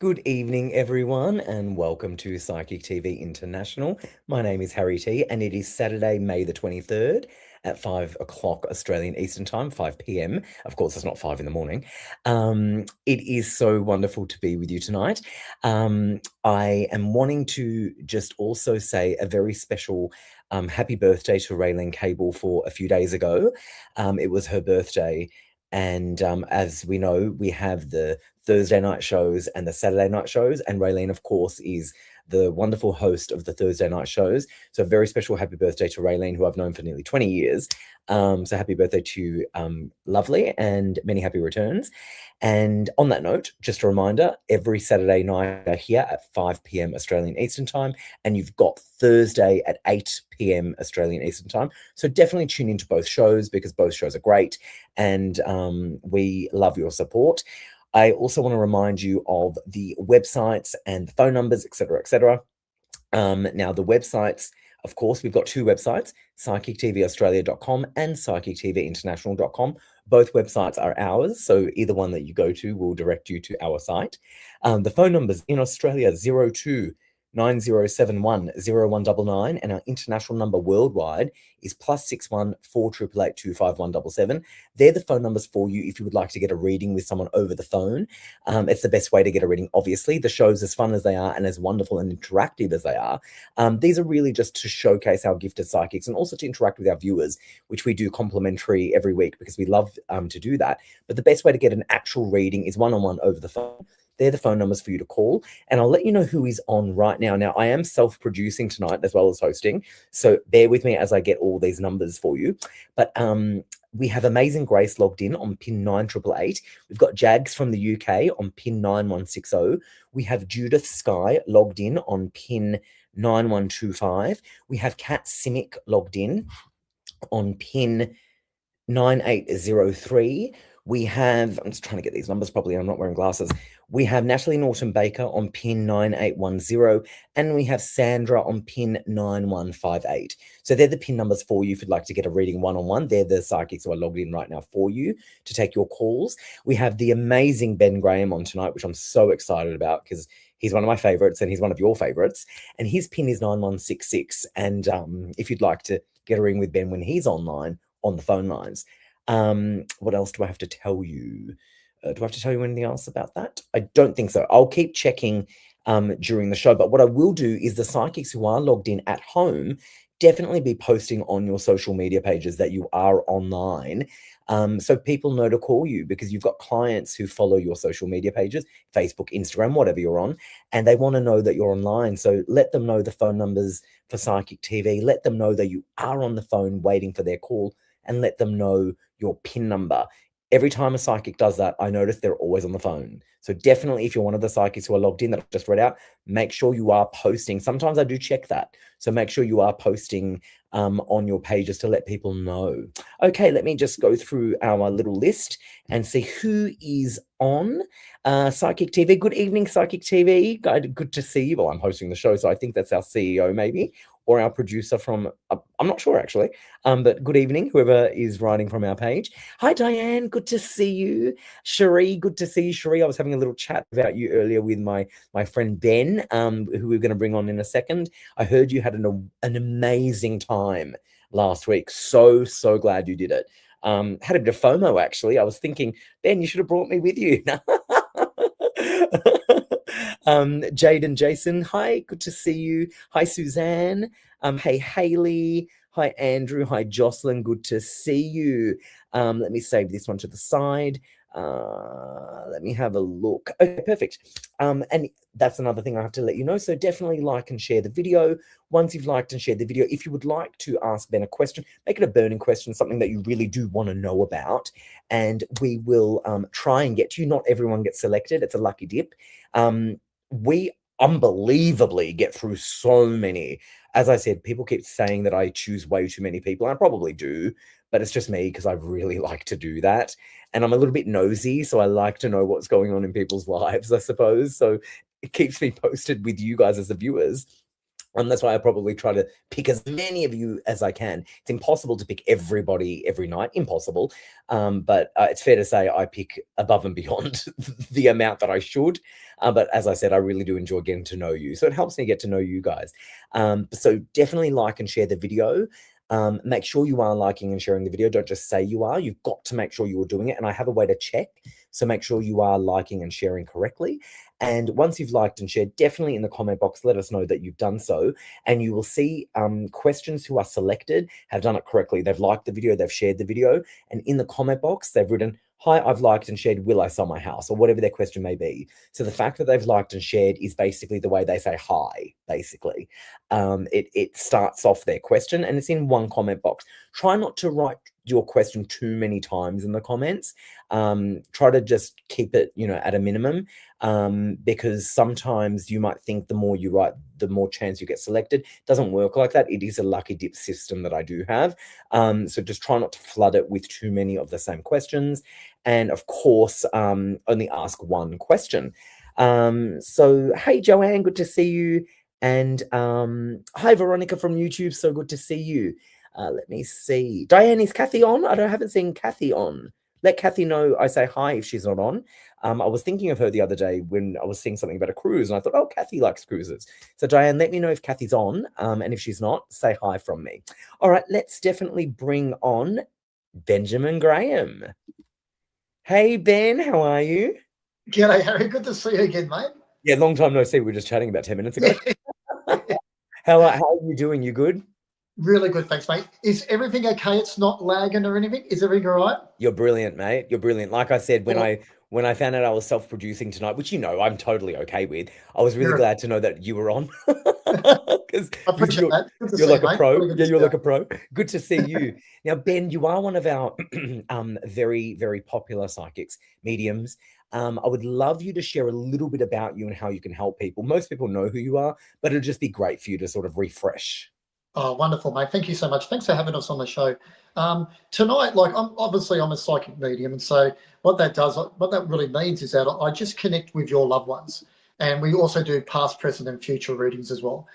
Good evening, everyone, and welcome to Psychic TV International. My name is Harry T, and it is Saturday, May the 23rd at 5 o'clock Australian Eastern Time, 5 p.m. Of course, it's not 5 in the morning. It is so wonderful to be with you tonight. I am wanting to just also say a very special happy birthday to Raylene Cable for a few days ago. It was her birthday. And as we know, we have the Thursday night shows and the Saturday night shows. And Raylene, of course, is the wonderful host of the Thursday night shows. So a very special happy birthday to Raylene, who I've known for nearly 20 years. So happy birthday to Lovely, and many happy returns. And on that note, just a reminder, every Saturday night are here at 5 p.m. Australian Eastern Time, and you've got Thursday at 8 p.m. Australian Eastern Time. So definitely tune into both shows because both shows are great, and we love your support. I also want to remind you of the websites and the phone numbers, etc., etc. Now, the websites, of course, we've got two websites, psychictvaustralia.com and psychictvinternational.com. Both websites are ours, so either one that you go to will direct you to our site. The phone numbers in Australia, 0290710199, and our international number worldwide is +61 4888 25177. They're the phone numbers for you if you would like to get a reading with someone over the phone. It's the best way to get a reading, obviously. The shows, as fun as they are and as wonderful and interactive as they are, these are really just to showcase our gift as psychics and also to interact with our viewers, which we do complimentary every week because we love to do that. But the best way to get an actual reading is one-on-one over the phone. They're the phone numbers for you to call, and I'll let you know who is on right now. Now, I am self-producing tonight as well as hosting, so bear with me as I get all these numbers for you. But we have Amazing Grace logged in on pin 9888. We've got Jags from the UK on pin 9160. We have Judith Sky logged in on pin 9125. We have Kat Simic logged in on pin 9803. We have, I'm just trying to get these numbers properly, I'm not wearing glasses. We have Natalie Norton Baker on pin 9810, and we have Sandra on pin 9158. So they're the pin numbers for you if you'd like to get a reading one-on-one. They're the psychics who are logged in right now for you to take your calls. We have the amazing Ben Graham on tonight, which I'm so excited about because he's one of my favorites and he's one of your favorites. And his pin is 9166. And if you'd like to get a reading with Ben when he's online, on the phone lines. What else do I have to tell you? Do I have to tell you anything else about that? I don't think so. I'll keep checking during the show, but what I will do is the psychics who are logged in at home definitely be posting on your social media pages that you are online, so people know to call you because you've got clients who follow your social media pages, Facebook, Instagram, whatever you're on, and they want to know that you're online. So let them know the phone numbers for Psychic TV. Let them know that you are on the phone waiting for their call, and let them know your PIN number. Every time a psychic does that, I notice they're always on the phone. So definitely, if you're one of the psychics who are logged in that I've just read out, make sure you are posting. Sometimes I do check that. So make sure you are posting on your pages to let people know. Okay, let me just go through our little list and see who is on Psychic TV. Good evening, Psychic TV. Good to see you. Well, I'm hosting the show, so I think that's our CEO maybe, or our producer from, I'm not sure actually, but good evening, whoever is writing from our page. Hi, Diane, good to see you. Cherie, good to see you, Cherie. I was having a little chat about you earlier with my friend Ben, who we're going to bring on in a second. I heard you had an amazing time last week. So glad you did it. Had a bit of FOMO, actually. I was thinking, Ben, you should have brought me with you. Jade and Jason, hi, good to see you. Hi, Suzanne. Hey, Haley. Hi, Andrew. Hi, Jocelyn. Good to see you. Let me save this one to the side. Let me have a look. Okay, perfect. And that's another thing I have to let you know. So definitely like and share the video. Once you've liked and shared the video, if you would like to ask Ben a question, make it a burning question, something that you really do want to know about, and we will try and get to you. Not everyone gets selected. It's a lucky dip. We unbelievably get through so many. As I said, people keep saying that I choose way too many people. I probably do, but it's just me because I really like to do that. And I'm a little bit nosy, so I like to know what's going on in people's lives, I suppose. So it keeps me posted with you guys as the viewers. That's why I probably try to pick as many of you as I can. It's impossible to pick everybody every night, impossible. But it's fair to say I pick above and beyond the amount that I should. But as I said, I really do enjoy getting to know you. So it helps me get to know you guys. So definitely like and share the video. Make sure you are liking and sharing the video. Don't just say you are. You've got to make sure you are doing it. And I have a way to check. So make sure you are liking and sharing correctly. And once you've liked and shared, definitely in the comment box, let us know that you've done so. And you will see questions who are selected have done it correctly. They've liked the video, they've shared the video. And in the comment box, they've written, "Hi, I've liked and shared, will I sell my house?" or whatever their question may be. So the fact that they've liked and shared is basically the way they say hi, basically. It starts off their question and it's in one comment box. Try not to write your question too many times in the comments. Try to just keep it, at a minimum, because sometimes you might think the more you write, the more chance you get selected. It doesn't work like that. It is a lucky dip system that I do have. So just try not to flood it with too many of the same questions. And of course, only ask one question. So, hey, Joanne, good to see you. And hi, Veronica from YouTube. So good to see you. Let me see. Diane, is Kathy on? I haven't seen Kathy on. Let Kathy know I say hi if she's not on. I was thinking of her the other day when I was seeing something about a cruise, and I thought, oh, Kathy likes cruises. So Diane, let me know if Kathy's on, and if she's not, say hi from me. All right, let's definitely bring on Benjamin Graham. Hey, Ben, how are you? G'day, Harry. Good to see you again, mate. Yeah, long time no see. We were just chatting about 10 minutes ago. How are you doing? You good? Really good, thanks, mate. Is everything okay? It's not lagging or anything? Is everything all right? You're brilliant, mate. You're brilliant. Like I said, when I found out I was self-producing tonight, which I'm totally okay with, I was really You're glad to know that you were on. Because I appreciate that. Good to you're see you, like a mate. pro. Really good Yeah, to see you're you. like a pro. Good to see you. Now, Ben, you are one of our very, very popular psychics, mediums. I would love you to share a little bit about you and how you can help people. Most people know who you are, but it'd just be great for you to sort of refresh. Oh, wonderful, mate. Thank you so much. Thanks for having us on the show. Tonight, I'm a psychic medium, and so what that really means is that I just connect with your loved ones, and we also do past, present, and future readings as well.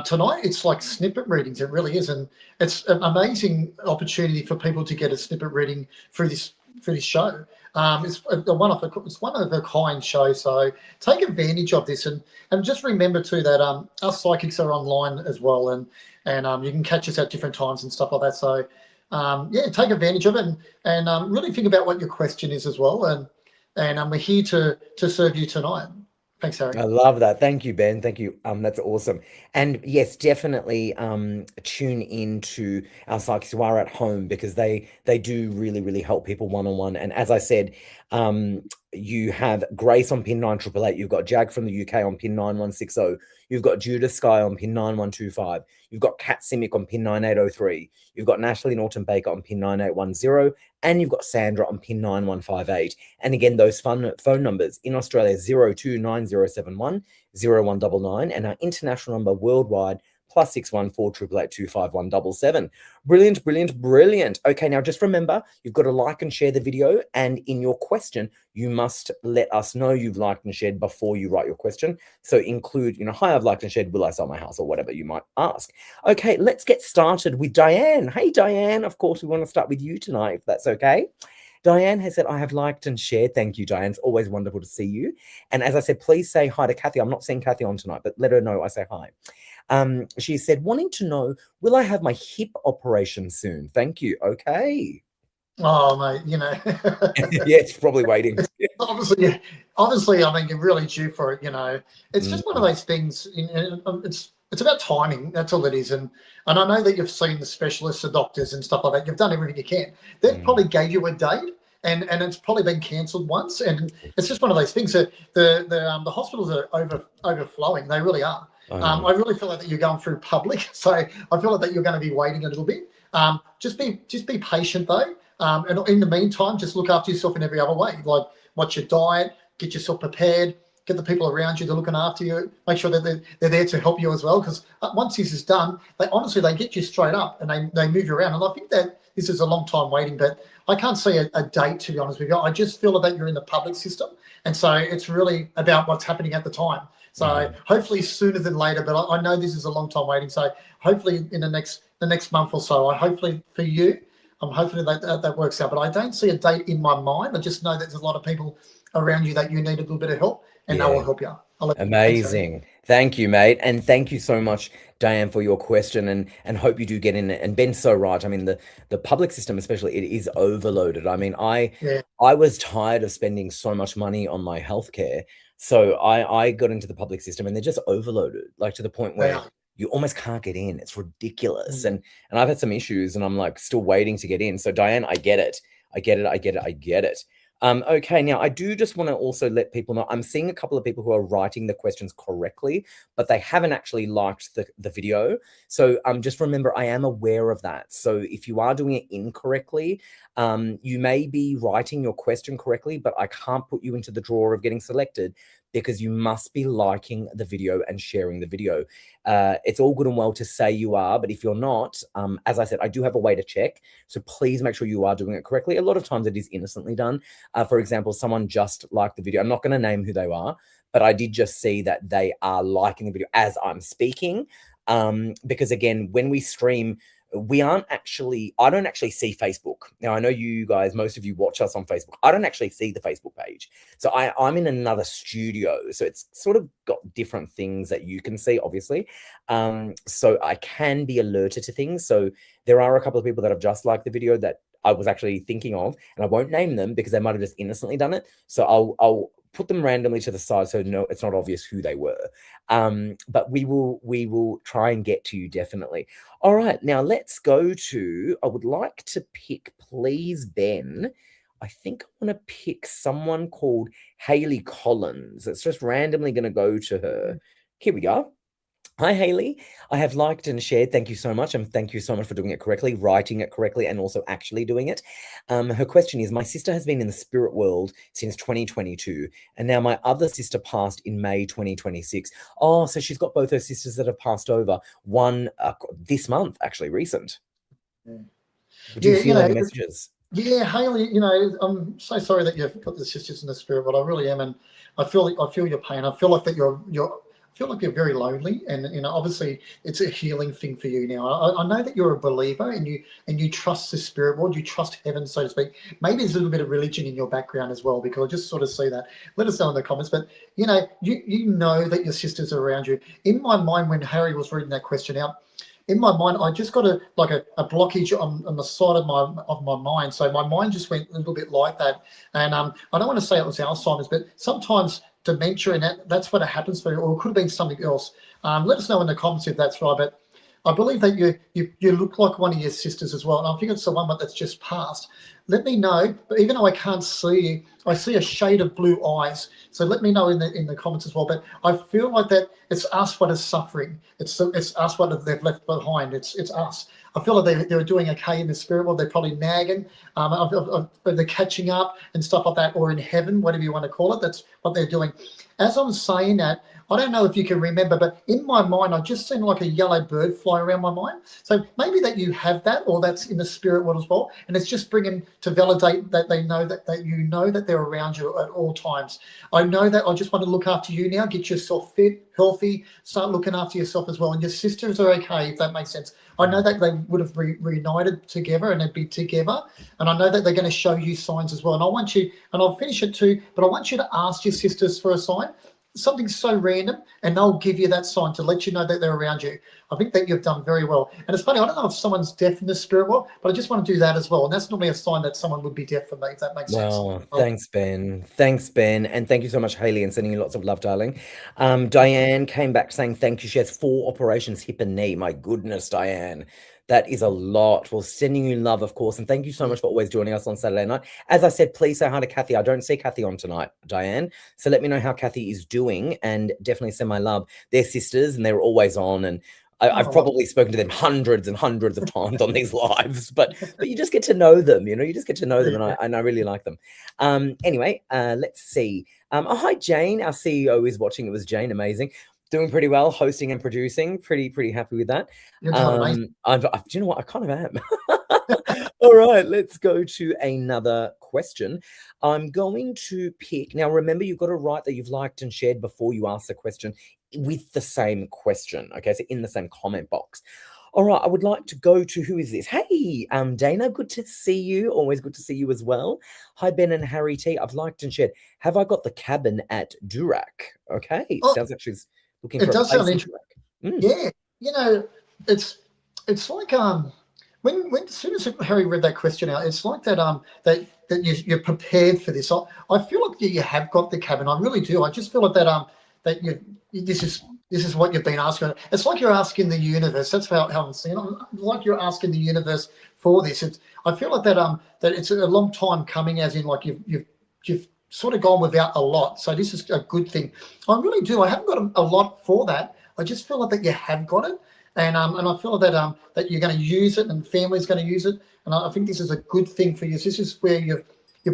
Tonight, it's like snippet readings. It really is, and it's an amazing opportunity for people to get a snippet reading through this show. It's one of a kind show, so take advantage of this, and just remember too that us psychics are online as well, and you can catch us at different times and stuff like that. So, yeah, take advantage of it, and really think about what your question is as well. And we're here to serve you tonight. Thanks, Harry. I love that. Thank you, Ben. Thank you. That's awesome. And yes, definitely tune in to our psychics who are at home, because they do really, really help people one-on-one. And as I said, you have Grace on pin 9888. You've got Jag from the UK on pin 9160. You've got Judith Sky on pin 9125. You've got Kat Simic on pin 9803. You've got Natalie Norton Baker on pin 9810. And you've got Sandra on pin 9158. And again, those phone numbers in Australia, 029071 0199, and our international number worldwide, +614 888 25177. Brilliant, brilliant, brilliant. Okay, now just remember, you've got to like and share the video, and in your question, you must let us know you've liked and shared before you write your question. So include, hi, I've liked and shared, will I sell my house, or whatever you might ask. Okay, let's get started with Diane. Hey, Diane, of course, we want to start with you tonight, if that's okay. Diane has said, I have liked and shared. Thank you, Diane. It's always wonderful to see you. And as I said, please say hi to Kathy. I'm not seeing Kathy on tonight, but let her know I say hi. She said, wanting to know, will I have my hip operation soon? Thank you. Okay. Oh, mate, Yeah, it's probably waiting. Obviously, I mean, you're really due for it. It's just one of Mm. those things. It's about timing. That's all it is. And I know that you've seen the specialists, the doctors, and stuff like that. You've done everything you can. They've probably gave you a date, and it's probably been cancelled once. And it's just one of those things that the hospitals are overflowing. They really are. I really feel like that you're going through public, so I feel like that you're going to be waiting a little bit. Just be patient though. And in the meantime, just look after yourself in every other way. Like, watch your diet, get yourself prepared, get the people around you that are looking after you, make sure that they're there to help you as well. Because once this is done, they get you straight up and they move you around. And I think that this is a long time waiting, but I can't see a date, to be honest with you. I just feel that you're in the public system. And so it's really about what's happening at the time. So hopefully sooner than later, but I know this is a long time waiting. So hopefully in the next month or so, hopefully for you, I'm hoping that works out. But I don't see a date in my mind. I just know that there's a lot of people around you that you need a little bit of help, and they Yeah. will help you. Thanks, Harry. Amazing. Thank you, mate. And thank you so much, Diane, for your question and hope you do get in it. And Ben's so right. I mean, the public system, especially, it is overloaded. I mean, Yeah, I was tired of spending so much money on my healthcare. So I got into the public system and they're just overloaded, like to the point they where are. you almost can't get in. It's ridiculous. Mm. And I've had some issues and I'm like still waiting to get in. So Diane, I get it. I get it. I get it. I get it. Okay, now I do just want to also let people know I'm seeing a couple of people who are writing the questions correctly, but they haven't actually liked the video. So just remember, I am aware of that. So if you are doing it incorrectly, you may be writing your question correctly, but I can't put you into the drawer of getting selected because you must be liking the video and sharing the video. It's all good and well to say you are, but if you're not, as I said, I do have a way to check. So please make sure you are doing it correctly. A lot of times it is innocently done. For example, someone just liked the video. I'm not going to name who they are, but I did just see that they are liking the video as I'm speaking. Because again, when we stream, I don't actually see Facebook. Now, I know you guys, most of you watch us on Facebook. I don't actually see the Facebook page. So I'm in another studio. So it's sort of got different things that you can see, obviously. So I can be alerted to things. So there are a couple of people that have just liked the video that I was actually thinking of, and I won't name them because they might have just innocently done it. So I'll put them randomly to the side so no, it's not obvious who they were. But we will try and get to you definitely. All right, now let's go to, I would like to pick, please, Ben. I think I want to pick someone called Haley Collins. It's just randomly going to go to her. Here we go. Hi, Haley. I have liked and shared. Thank you so much. And thank you so much for doing it correctly, writing it correctly, and also actually doing it. Her question is, my sister has been in the spirit world since 2022, and now my other sister passed in May 2026. Oh, so she's got both her sisters that have passed over. One this month, actually, recent. Yeah, Do you you feel any know, messages? yeah, Haley. I'm so sorry that you've got the sisters in the spirit, but I really am, and I feel your pain. I feel like that I feel like you're very lonely, and obviously it's a healing thing for you now. I know that you're a believer, and you trust the spirit world, you trust heaven, so to speak. Maybe there's a little bit of religion in your background as well, because I just sort of see that. Let us know in the comments. But you know that your sisters are around you. In my mind, when Harry was reading that question out, in my mind, I just got a blockage on the side of my mind. So my mind just went a little bit like that. And I don't want to say it was Alzheimer's, but sometimes dementia and that's what happens for you, or it could have been something else. Let us know in the comments if that's right. But I believe that you look like one of your sisters as well. And I think it's the one that's just passed. Let me know. But even though I can't see you, I see a shade of blue eyes. So let me know in the comments as well. But I feel like that it's us what is suffering. It's us what they've left behind. It's us. I feel like they're doing okay in the spirit world. They're probably nagging. They're catching up and stuff like that, or in heaven, whatever you want to call it. That's what they're doing. As I'm saying that, I don't know if you can remember, but in my mind, I just seen like a yellow bird fly around my mind. So maybe that you have that, or that's in the spirit world as well. And it's just bringing to validate that they know that you know that they're around you at all times. I know that I just want to look after you now, get yourself fit, healthy, start looking after yourself as well. And your sisters are okay, if that makes sense. I know that they would have reunited together and they'd be together. And I know that they're going to show you signs as well. And I want you, and I'll finish it too, but I want you to ask your sisters for a sign, something so random, and they'll give you that sign to let you know that they're around you. I think that you've done very well. And it's funny, I don't know if someone's deaf in the spirit world, but I just want to do that as well. And that's normally a sign that someone would be deaf for me, if that makes sense. Well, thanks, Ben. Thanks, Ben. And thank you so much, Haley, and sending you lots of love, darling. Diane came back saying thank you. She has 4 operations, hip and knee. My goodness, Diane. That is a lot. Well, sending you love, of course. And thank you so much for always joining us on Saturday night. As I said, please say hi to Kathy. I don't see Kathy on tonight, Diane. So let me know how Kathy is doing and definitely send my love. They're sisters and they're always on. And I've probably spoken to them hundreds and hundreds of times on these lives, but you just get to know them, you just get to know them, and I really like them. Anyway, let's see. Oh, hi, Jane. Our CEO is watching. It was Jane. Amazing. Doing pretty well, hosting and producing. Pretty happy with that. You're doing amazing. Do you know what? I kind of am. All right, let's go to another question. I'm going to pick, now remember, you've got to write that you've liked and shared before you ask the question with the same question. Okay, so in the same comment box. All right, I would like to go to, who is this? Hey, Dana, good to see you. Always good to see you as well. Hi, Ben and Harry T. I've liked and shared. Have I got the cabin at Durack? Okay, Oh, sounds like she's looking for it a does place sound in interesting. Durack. Yeah, you know, it's like when as soon as Harry read that question out, it's like that you're prepared for this. I feel like you have got the cabin. I really do. I just feel like that this is what you've been asking. It's like you're asking the universe. That's how I'm seeing it. Like you're asking the universe for this. I feel like that it's a long time coming, as in like you've sort of gone without a lot. So this is a good thing. I really do. I haven't got a lot for that. I just feel like that you have got it, and I feel that you're going to use it, and family's going to use it, and I think this is a good thing for you. This is where you've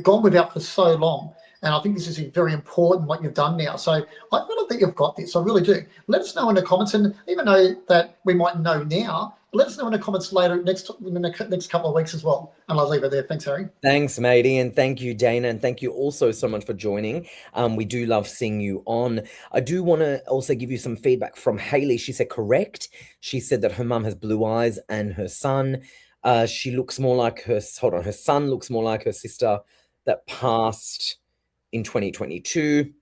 gone without for so long, and I think this is very important what you've done now. So I feel like that you've got this. I really do. Let us know in the comments, and even though that we might know now, let us know in the comments later in the next couple of weeks as well. And I'll leave it there. Thanks, Harry. Thanks, matey, and thank you, Dana, and thank you also so much for joining. We do love seeing you on. I do want to also give you some feedback from Haley. She said correct. She said that her mum has blue eyes, and her son, she looks more like her. Hold on, her son looks more like her sister that passed in 2022.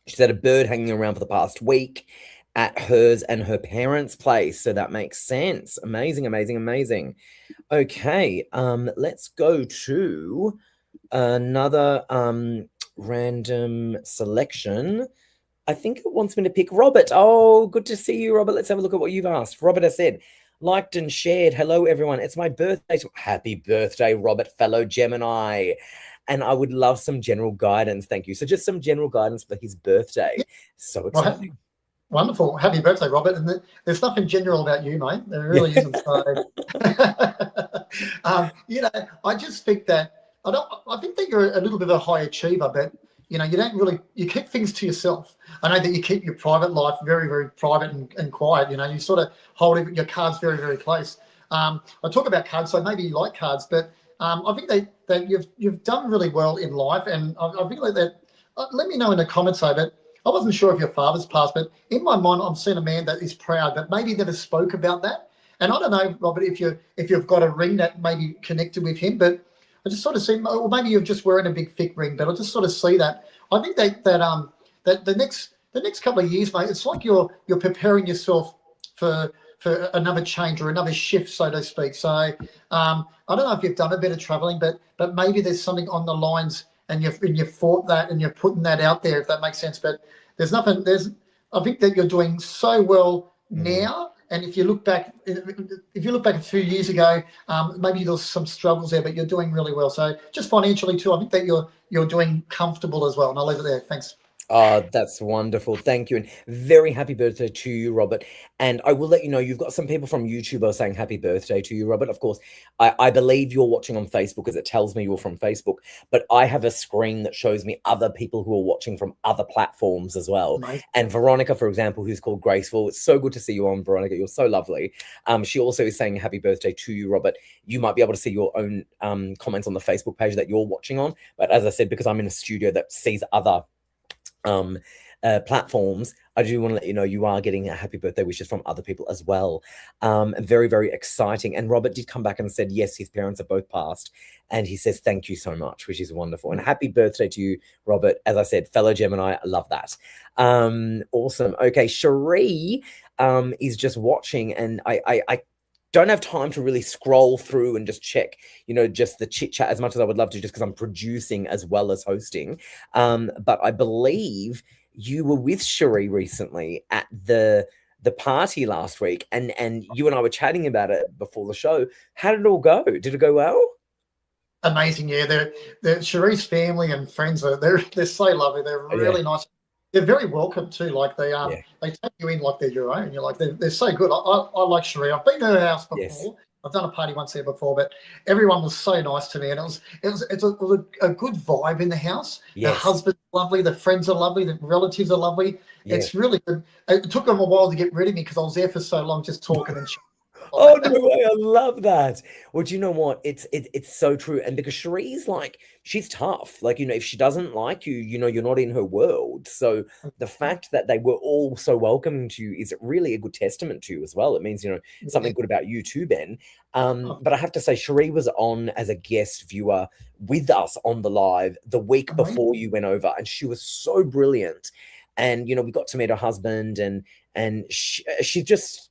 She's had a bird hanging around for the past week at hers and her parents' place, so that makes sense. Amazing, amazing, amazing. Okay, let's go to another random selection. I think it wants me to pick Robert. Oh, good to see you, Robert. Let's have a look at what you've asked. Robert has said, liked and shared. Hello, everyone. It's my birthday. Happy birthday, Robert, fellow Gemini. And I would love some general guidance. Thank you. So just some general guidance for his birthday. So exciting. Wonderful. Happy birthday, Robert. And there's nothing general about you, mate. There really isn't. So, I just think that I think that you're a little bit of a high achiever, but you don't really, you keep things to yourself. I know that you keep your private life very, very private and quiet. You sort of hold your cards very, very close. I talk about cards, so maybe you like cards, but I think that you've done really well in life, and I think like that. Let me know in the comments though, but I wasn't sure if your father's passed, but in my mind, I'm seeing a man that is proud, but maybe never spoke about that. And I don't know, Robert, if you've got a ring that maybe connected with him, but I just sort of see, or maybe you're just wearing a big thick ring, but I just sort of see that. I think that the next couple of years, mate, it's like you're preparing yourself for another change or another shift, so to speak. So I don't know if you've done a bit of traveling, but maybe there's something on the lines, and you've fought that and you're putting that out there, if that makes sense. But I think that you're doing so well now. And if you look back a few years ago, maybe there's some struggles there, but you're doing really well. So just financially too, I think that you're doing comfortable as well. And I'll leave it there. Thanks. Oh, that's wonderful. Thank you. And very happy birthday to you, Robert. And I will let you know, you've got some people from YouTube are saying happy birthday to you, Robert. Of course, I believe you're watching on Facebook, as it tells me you're from Facebook, but I have a screen that shows me other people who are watching from other platforms as well. Nice. And Veronica, for example, who's called Graceful, it's so good to see you on, Veronica. You're so lovely. She also is saying happy birthday to you, Robert. You might be able to see your own comments on the Facebook page that you're watching on. But as I said, because I'm in a studio that sees other platforms, I do want to let you know you are getting a happy birthday wishes from other people as well. Very, very exciting. And Robert did come back and said, yes, his parents are both passed. And he says, thank you so much, which is wonderful. And happy birthday to you, Robert. As I said, fellow Gemini, I love that. Awesome. Okay, Cherie is just watching, and I don't have time to really scroll through and just check, just the chit chat as much as I would love to, just because I'm producing as well as hosting. But I believe you were with Cherie recently at the party last week, and you and I were chatting about it before the show. How did it all go? Did it go well? Amazing. Yeah, they're Cherie's family and friends they're so lovely. They're really nice. They're very welcome too. Like they take you in like they're your own. You're like they're so good. I like Cherie. I've been to her house before. Yes. I've done a party once there before, but everyone was so nice to me, and it was a good vibe in the house. Yes. The husband's lovely, the friends are lovely, the relatives are lovely. Yes. It's really good. It took them a while to get rid of me because I was there for so long, just talking and chatting. Oh no way! I love that. Well, do you know what? It's so true. And because Cherie's like, she's tough. Like, if she doesn't like you, you're not in her world. So the fact that they were all so welcoming to you is really a good testament to you as well. It means, Yeah. something good about you too, Ben. Oh, But I have to say, Cherie was on as a guest viewer with us on the live the week amazing. before you went over, and she was so brilliant. And we got to meet her husband, and she's just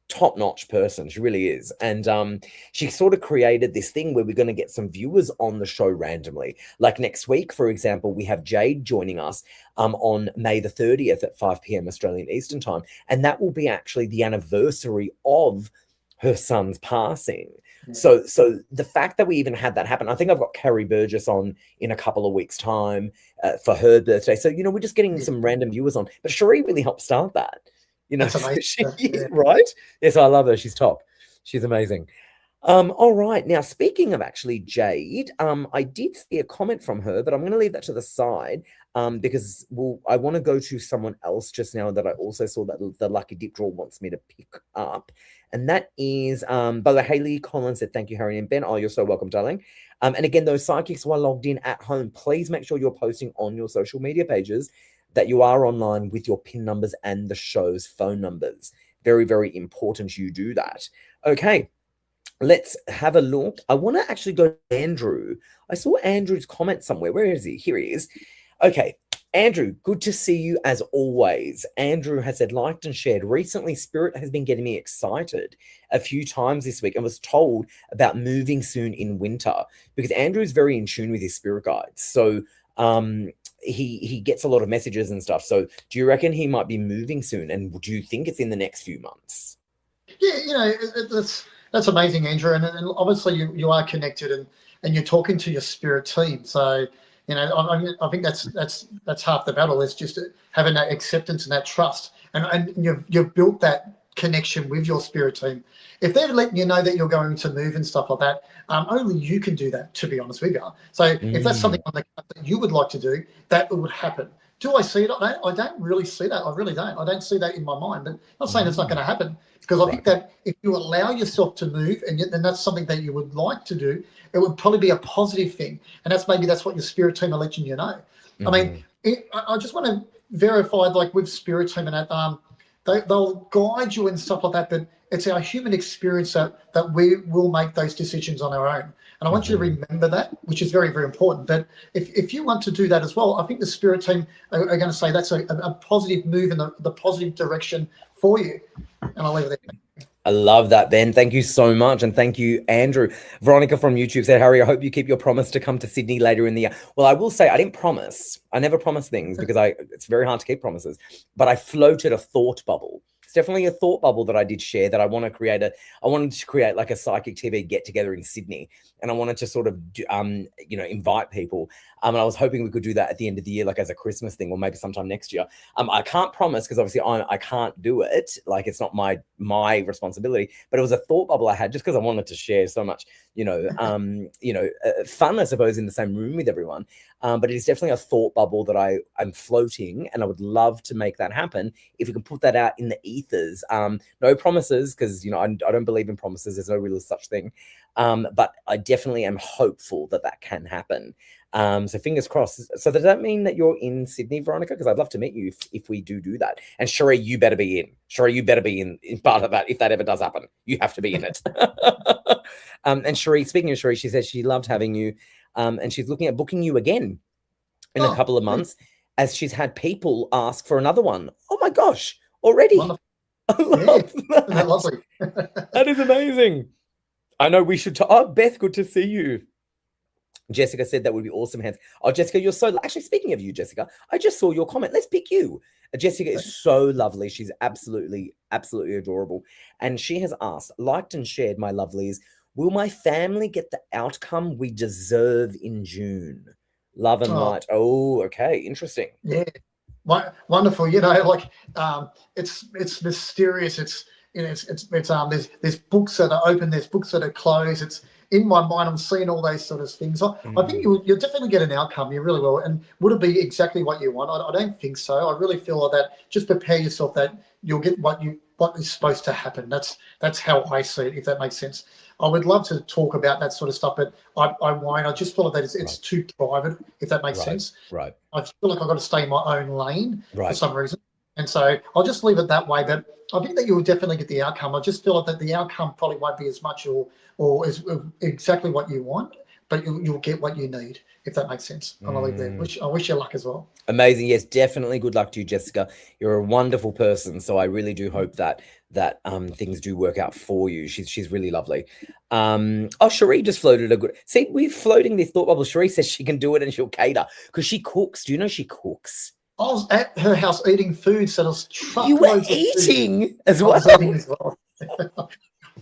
top-notch person. She really is. And she sort of created this thing where we're going to get some viewers on the show randomly. Like next week, for example, we have Jade joining us on May the 30th at 5 p.m. Australian Eastern Time. And that will be actually the anniversary of her son's passing. Yeah. So the fact that we even had that happen, I think I've got Carrie Burgess on in a couple of weeks' time for her birthday. So, we're just getting Yeah. some random viewers on. But Cherie really helped start that. That's So amazing. she Yeah. right? Yes, I love her. She's top. She's amazing. All right. Now, speaking of actually Jade, I did see a comment from her, but I'm going to leave that to the side because I want to go to someone else just now that I also saw that the Lucky Dip Draw wants me to pick up. And that is, by the way, Haley Collins said, thank you, Harry and Ben. Oh, you're so welcome, darling. And again, those psychics who are logged in at home, please make sure you're posting on your social media pages that you are online with your PIN numbers and the show's phone numbers. Very, very important you do that. Okay, let's have a look. I want to actually go to Andrew. I saw Andrew's comment somewhere. Where is he? Here he is. Okay, Andrew, good to see you as always. Andrew has said, liked and shared. Recently, Spirit has been getting me excited a few times this week and was told about moving soon in winter because Andrew is very in tune with his spirit guides. So, he gets a lot of messages and stuff. So do you reckon he might be moving soon? And do you think it's in the next few months? Yeah, that's amazing, Andrew. And obviously you are connected and you're talking to your spirit team. So, I think that's half the battle is just having that acceptance and that trust. And you've built that connection with your spirit team. If they're letting you know that you're going to move and stuff like that, only you can do that, to be honest with you. So if that's something on the card that you would like to do, that would happen. Do I see it? I don't really see that. I really don't. I don't see that in my mind. But I'm not saying it's not going to happen because I think Right. that if you allow yourself to move and that's something that you would like to do, it would probably be a positive thing. And that's what your spirit team are letting you know. I mean, I just want to verify, like with spirit team and that, they'll guide you and stuff like that. But it's our human experience that we will make those decisions on our own. And I want you to remember that, which is very, very important. But if you want to do that as well, I think the spirit team are going to say that's a positive move in the positive direction for you. And I'll leave it there. I love that, Ben. Thank you so much. And thank you, Andrew. Veronica from YouTube said, Harry, I hope you keep your promise to come to Sydney later in the year. Well, I will say I didn't promise. I never promise things because it's very hard to keep promises. But I floated a thought bubble. It's definitely a thought bubble that I did share that I wanted to create like a psychic TV get together in Sydney. And I wanted to sort of, invite people. And I was hoping we could do that at the end of the year, like as a Christmas thing, or maybe sometime next year. I can't promise because obviously I can't do it. Like it's not my responsibility, but it was a thought bubble I had just because I wanted to share so much, fun, I suppose, in the same room with everyone. But it is definitely a thought bubble that I'm floating, and I would love to make that happen if we can put that out in the ethers. No promises because I don't believe in promises. There's no real such thing. But I definitely am hopeful that can happen. So fingers crossed. So does that mean that you're in Sydney, Veronica? Because I'd love to meet you if we do that. And Cherie, you better be in. Cherie, you better be in part of that if that ever does happen. You have to be in it. And Cherie, speaking of Cherie, she says she loved having you, and she's looking at booking you again in a couple of months, as she's had people ask for another one. Oh my gosh, already! Wonderful. I love that. Isn't that lovely? That is amazing. I know we should. Oh, Beth, good to see you. Jessica said that would be awesome, hands. Oh, Jessica, you're so... Actually, speaking of you, Jessica, I just saw your comment. Let's pick you. Jessica is so lovely. She's absolutely, absolutely adorable. And she has asked, liked and shared, my lovelies, will my family get the outcome we deserve in June? Love and light. Oh, okay. Interesting. Yeah. Wonderful. It's mysterious. There's books that are open, there's books that are closed. It's in my mind, I'm seeing all those sort of things. I think you'll definitely get an outcome. You really will. And would it be exactly what you want? I don't think so. I really feel like that. Just prepare yourself that you'll get what you what is supposed to happen. That's how I see it, if that makes sense. I would love to talk about that sort of stuff, but I won't. I just feel like that it's Right. too private, if that makes Right. sense. Right. I feel like I've got to stay in my own lane for Right. some reason. And so I'll just leave it that way. But I think that you will definitely get the outcome. I just feel like that the outcome probably won't be as much or is exactly what you want, but you'll get what you need, if that makes sense. And I'll leave there. I wish you luck as well. Amazing. Yes, definitely. Good luck to you, Jessica. You're a wonderful person. So I really do hope that things do work out for you. She's really lovely. Oh, Cherie just floated a good. See, we're floating this thought bubble. Cherie says she can do it and she'll cater because she cooks. Do you know she cooks? I was at her house eating food, so there's You were truckloads of food. eating as I well. was eating as well.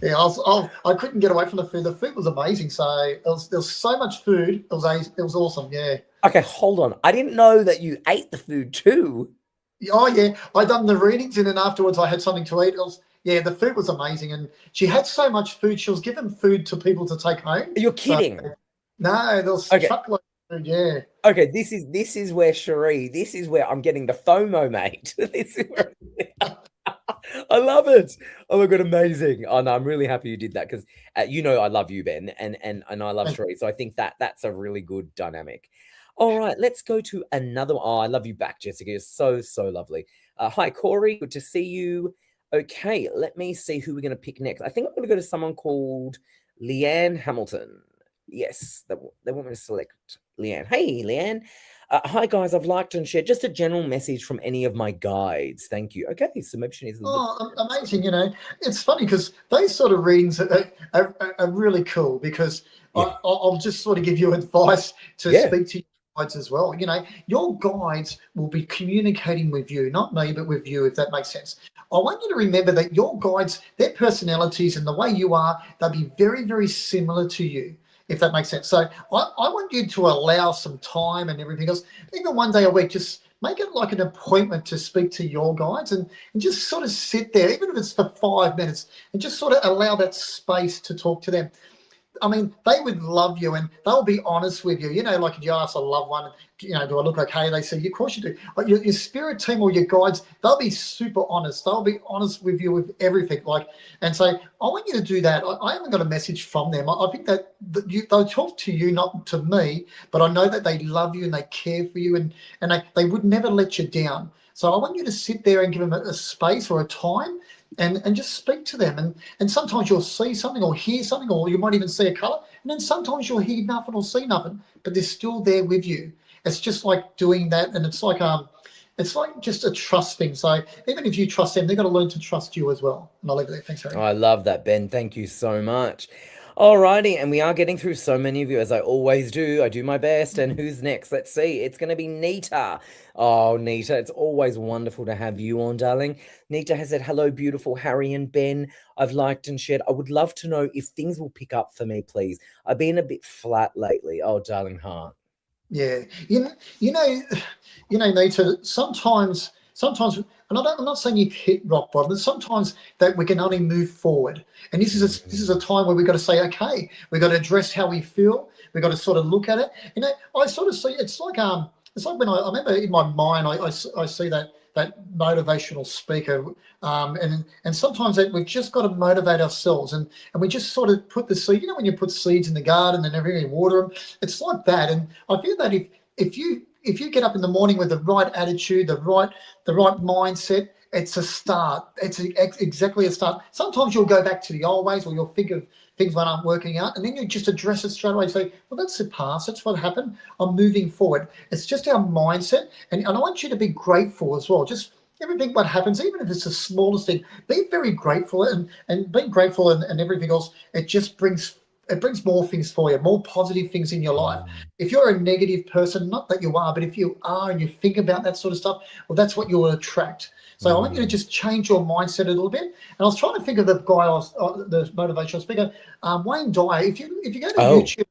Yeah, I couldn't get away from the food. The food was amazing. So there was so much food. It was awesome. Yeah. Okay, hold on. I didn't know that you ate the food too. Oh yeah, I done the readings and then afterwards I had something to eat. Yeah, the food was amazing, and she had so much food. She was giving food to people to take home. You're So, kidding. no, there was Okay. truckloads of food. Yeah. Okay, this is where Cherie. This is where I'm getting the FOMO, mate. This is where I love it. Oh my god, amazing! Oh no, I'm really happy you did that because you know I love you, Ben, and I love Cherie. So I think that's a really good dynamic. All right, let's go to another one. Oh, I love you back, Jessica. You're so lovely. Hi, Corey. Good to see you. Okay, let me see who we're going to pick next. I think I'm going to go to someone called Leanne Hamilton. Yes, they want me to select Leanne. Hey, Leanne. Hi, guys. I've liked and shared just a general message from any of my guides. Thank you. Okay, so maybe she needs a little bit. Amazing. You know, it's funny because those sort of readings are really cool because Yeah. I'll just sort of give you advice to Yeah. speak to your guides as well. You know, your guides will be communicating with you, not me, but with you, if that makes sense. I want you to remember that your guides, their personalities and the way you are, they'll be very similar to you, if that makes sense. So I want you to allow some time and everything else, even one day a week, just make it like an appointment to speak to your guides and just sort of sit there, even if it's for 5 minutes, and just sort of allow that space to talk to them. I mean, they would love you and they'll be honest with you. You know, like if you ask a loved one, you know, do I look okay? They say, of course you do. But your spirit team or your guides, they'll be super honest. They'll be honest with you with everything. And so I want you to do that. I haven't got a message from them. I think that they'll talk to you, not to me, but I know that they love you and they care for you and they would never let you down. So I want you to sit there and give them a space or a time and just speak to them. And sometimes you'll see something or hear something, or you might even see a colour. And then sometimes you'll hear nothing or see nothing, but they're still there with you. It's just like doing that, and it's like just a trust thing. So even if you trust them, they've got to learn to trust you as well. And I'll leave it there. Thanks, Harry. Oh, I love that, Ben. Thank you so much. Alrighty, and we are getting through so many of you as I always do. I do my best. And who's next? Let's see. It's going to be Nita. Oh, Nita, it's always wonderful to have you on, darling. Nita has said, hello, beautiful Harry and Ben. I've liked and shared. I would love to know if things will pick up for me, please. I've been a bit flat lately. Oh, darling heart. Yeah, you know, Nita. Sometimes, and I'm not saying you've hit rock bottom, but sometimes that we can only move forward. And this is a time where we've got to say, okay, we've got to address how we feel. We've got to sort of look at it. You know, I sort of see it's like when I remember in my mind, I see that motivational speaker, and sometimes we've just got to motivate ourselves, and we just sort of put the seed. You know, when you put seeds in the garden and everything, you water them, it's like that. And I feel that if you get up in the morning with the right attitude, the right mindset, it's a start. It's exactly a start. Sometimes you'll go back to the old ways, or you'll think of things that aren't working out, and then you just address it straight away. Say, well, that's the past. That's what happened. I'm moving forward. It's just our mindset, and I want you to be grateful as well. Just everything what happens, even if it's the smallest thing, be very grateful, and being grateful and everything else, it just brings more things for you, more positive things in your life. If you're a negative person, not that you are, but if you are and you think about that sort of stuff, well, that's what you'll attract. So I want you to just change your mindset a little bit. And I was trying to think of the guy, the motivational speaker, Wayne Dyer. If you go to YouTube,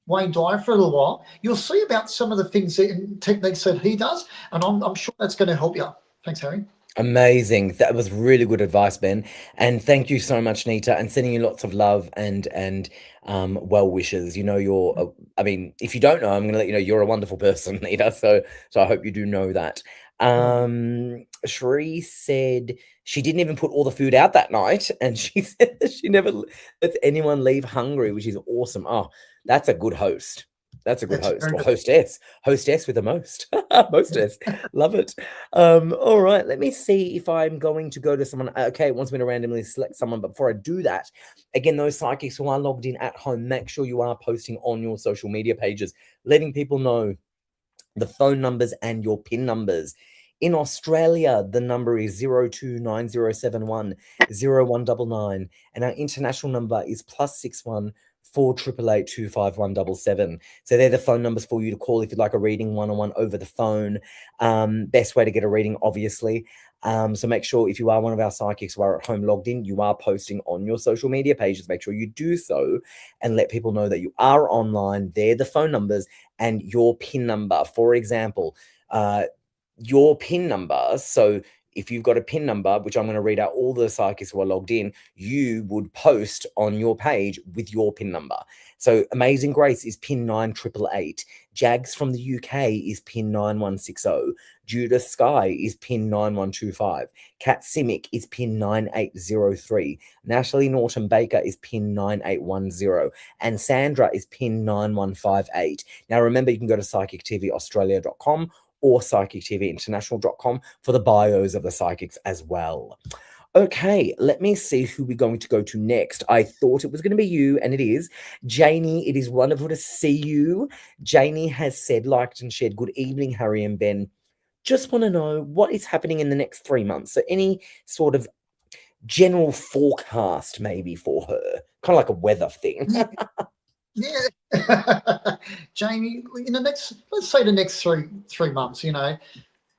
Wayne Dyer for a little while, you'll see about some of the things and techniques that he does, and I'm sure that's going to help you. Thanks, Harry. Amazing. That was really good advice, Ben. And thank you so much, Nita, and sending you lots of love and well wishes. You know, I mean, if you don't know, I'm gonna let you know you're a wonderful person, Nita. So I hope you do know that. Sheree said she didn't even put all the food out that night, and she said that she never lets anyone leave hungry, which is awesome. Oh, that's a good host. That's a good That's host very or good. hostess with the most. Mostess. Love it. All right, let me see if I'm going to go to someone. Okay, it wants me to randomly select someone, but before I do that, again, those psychics who are logged in at home, make sure you are posting on your social media pages, letting people know the phone numbers and your PIN numbers. In Australia, the number is 0290710199, and our international number is +61 488825177. So they're the phone numbers for you to call if you'd like a reading one-on-one over the phone. Best way to get a reading, obviously. So make sure if you are one of our psychics who are at home logged in, you are posting on your social media pages. Make sure you do so and let people know that you are online. They're the phone numbers and your PIN number. For example, your PIN number. So if you've got a PIN number, which I'm going to read out all the psychics who are logged in, you would post on your page with your PIN number. So Amazing Grace is PIN 9888. Jags from the UK is PIN 9160. Judith Sky is PIN 9125. Kat Simic is PIN 9803. Natalie Norton Baker is PIN 9810. And Sandra is PIN 9158. Now remember, you can go to psychictvaustralia.com or psychictvinternational.com for the bios of the psychics as well. Okay, let me see who we're going to go to next. I thought it was going to be you, and it is. Janie, it is wonderful to see you. Janie has said, liked and shared, good evening, Harry and Ben. Just want to know what is happening in the next 3 months. So any sort of general forecast maybe for her, kind of like a weather thing. Yeah. Jamie, let's say the next three months,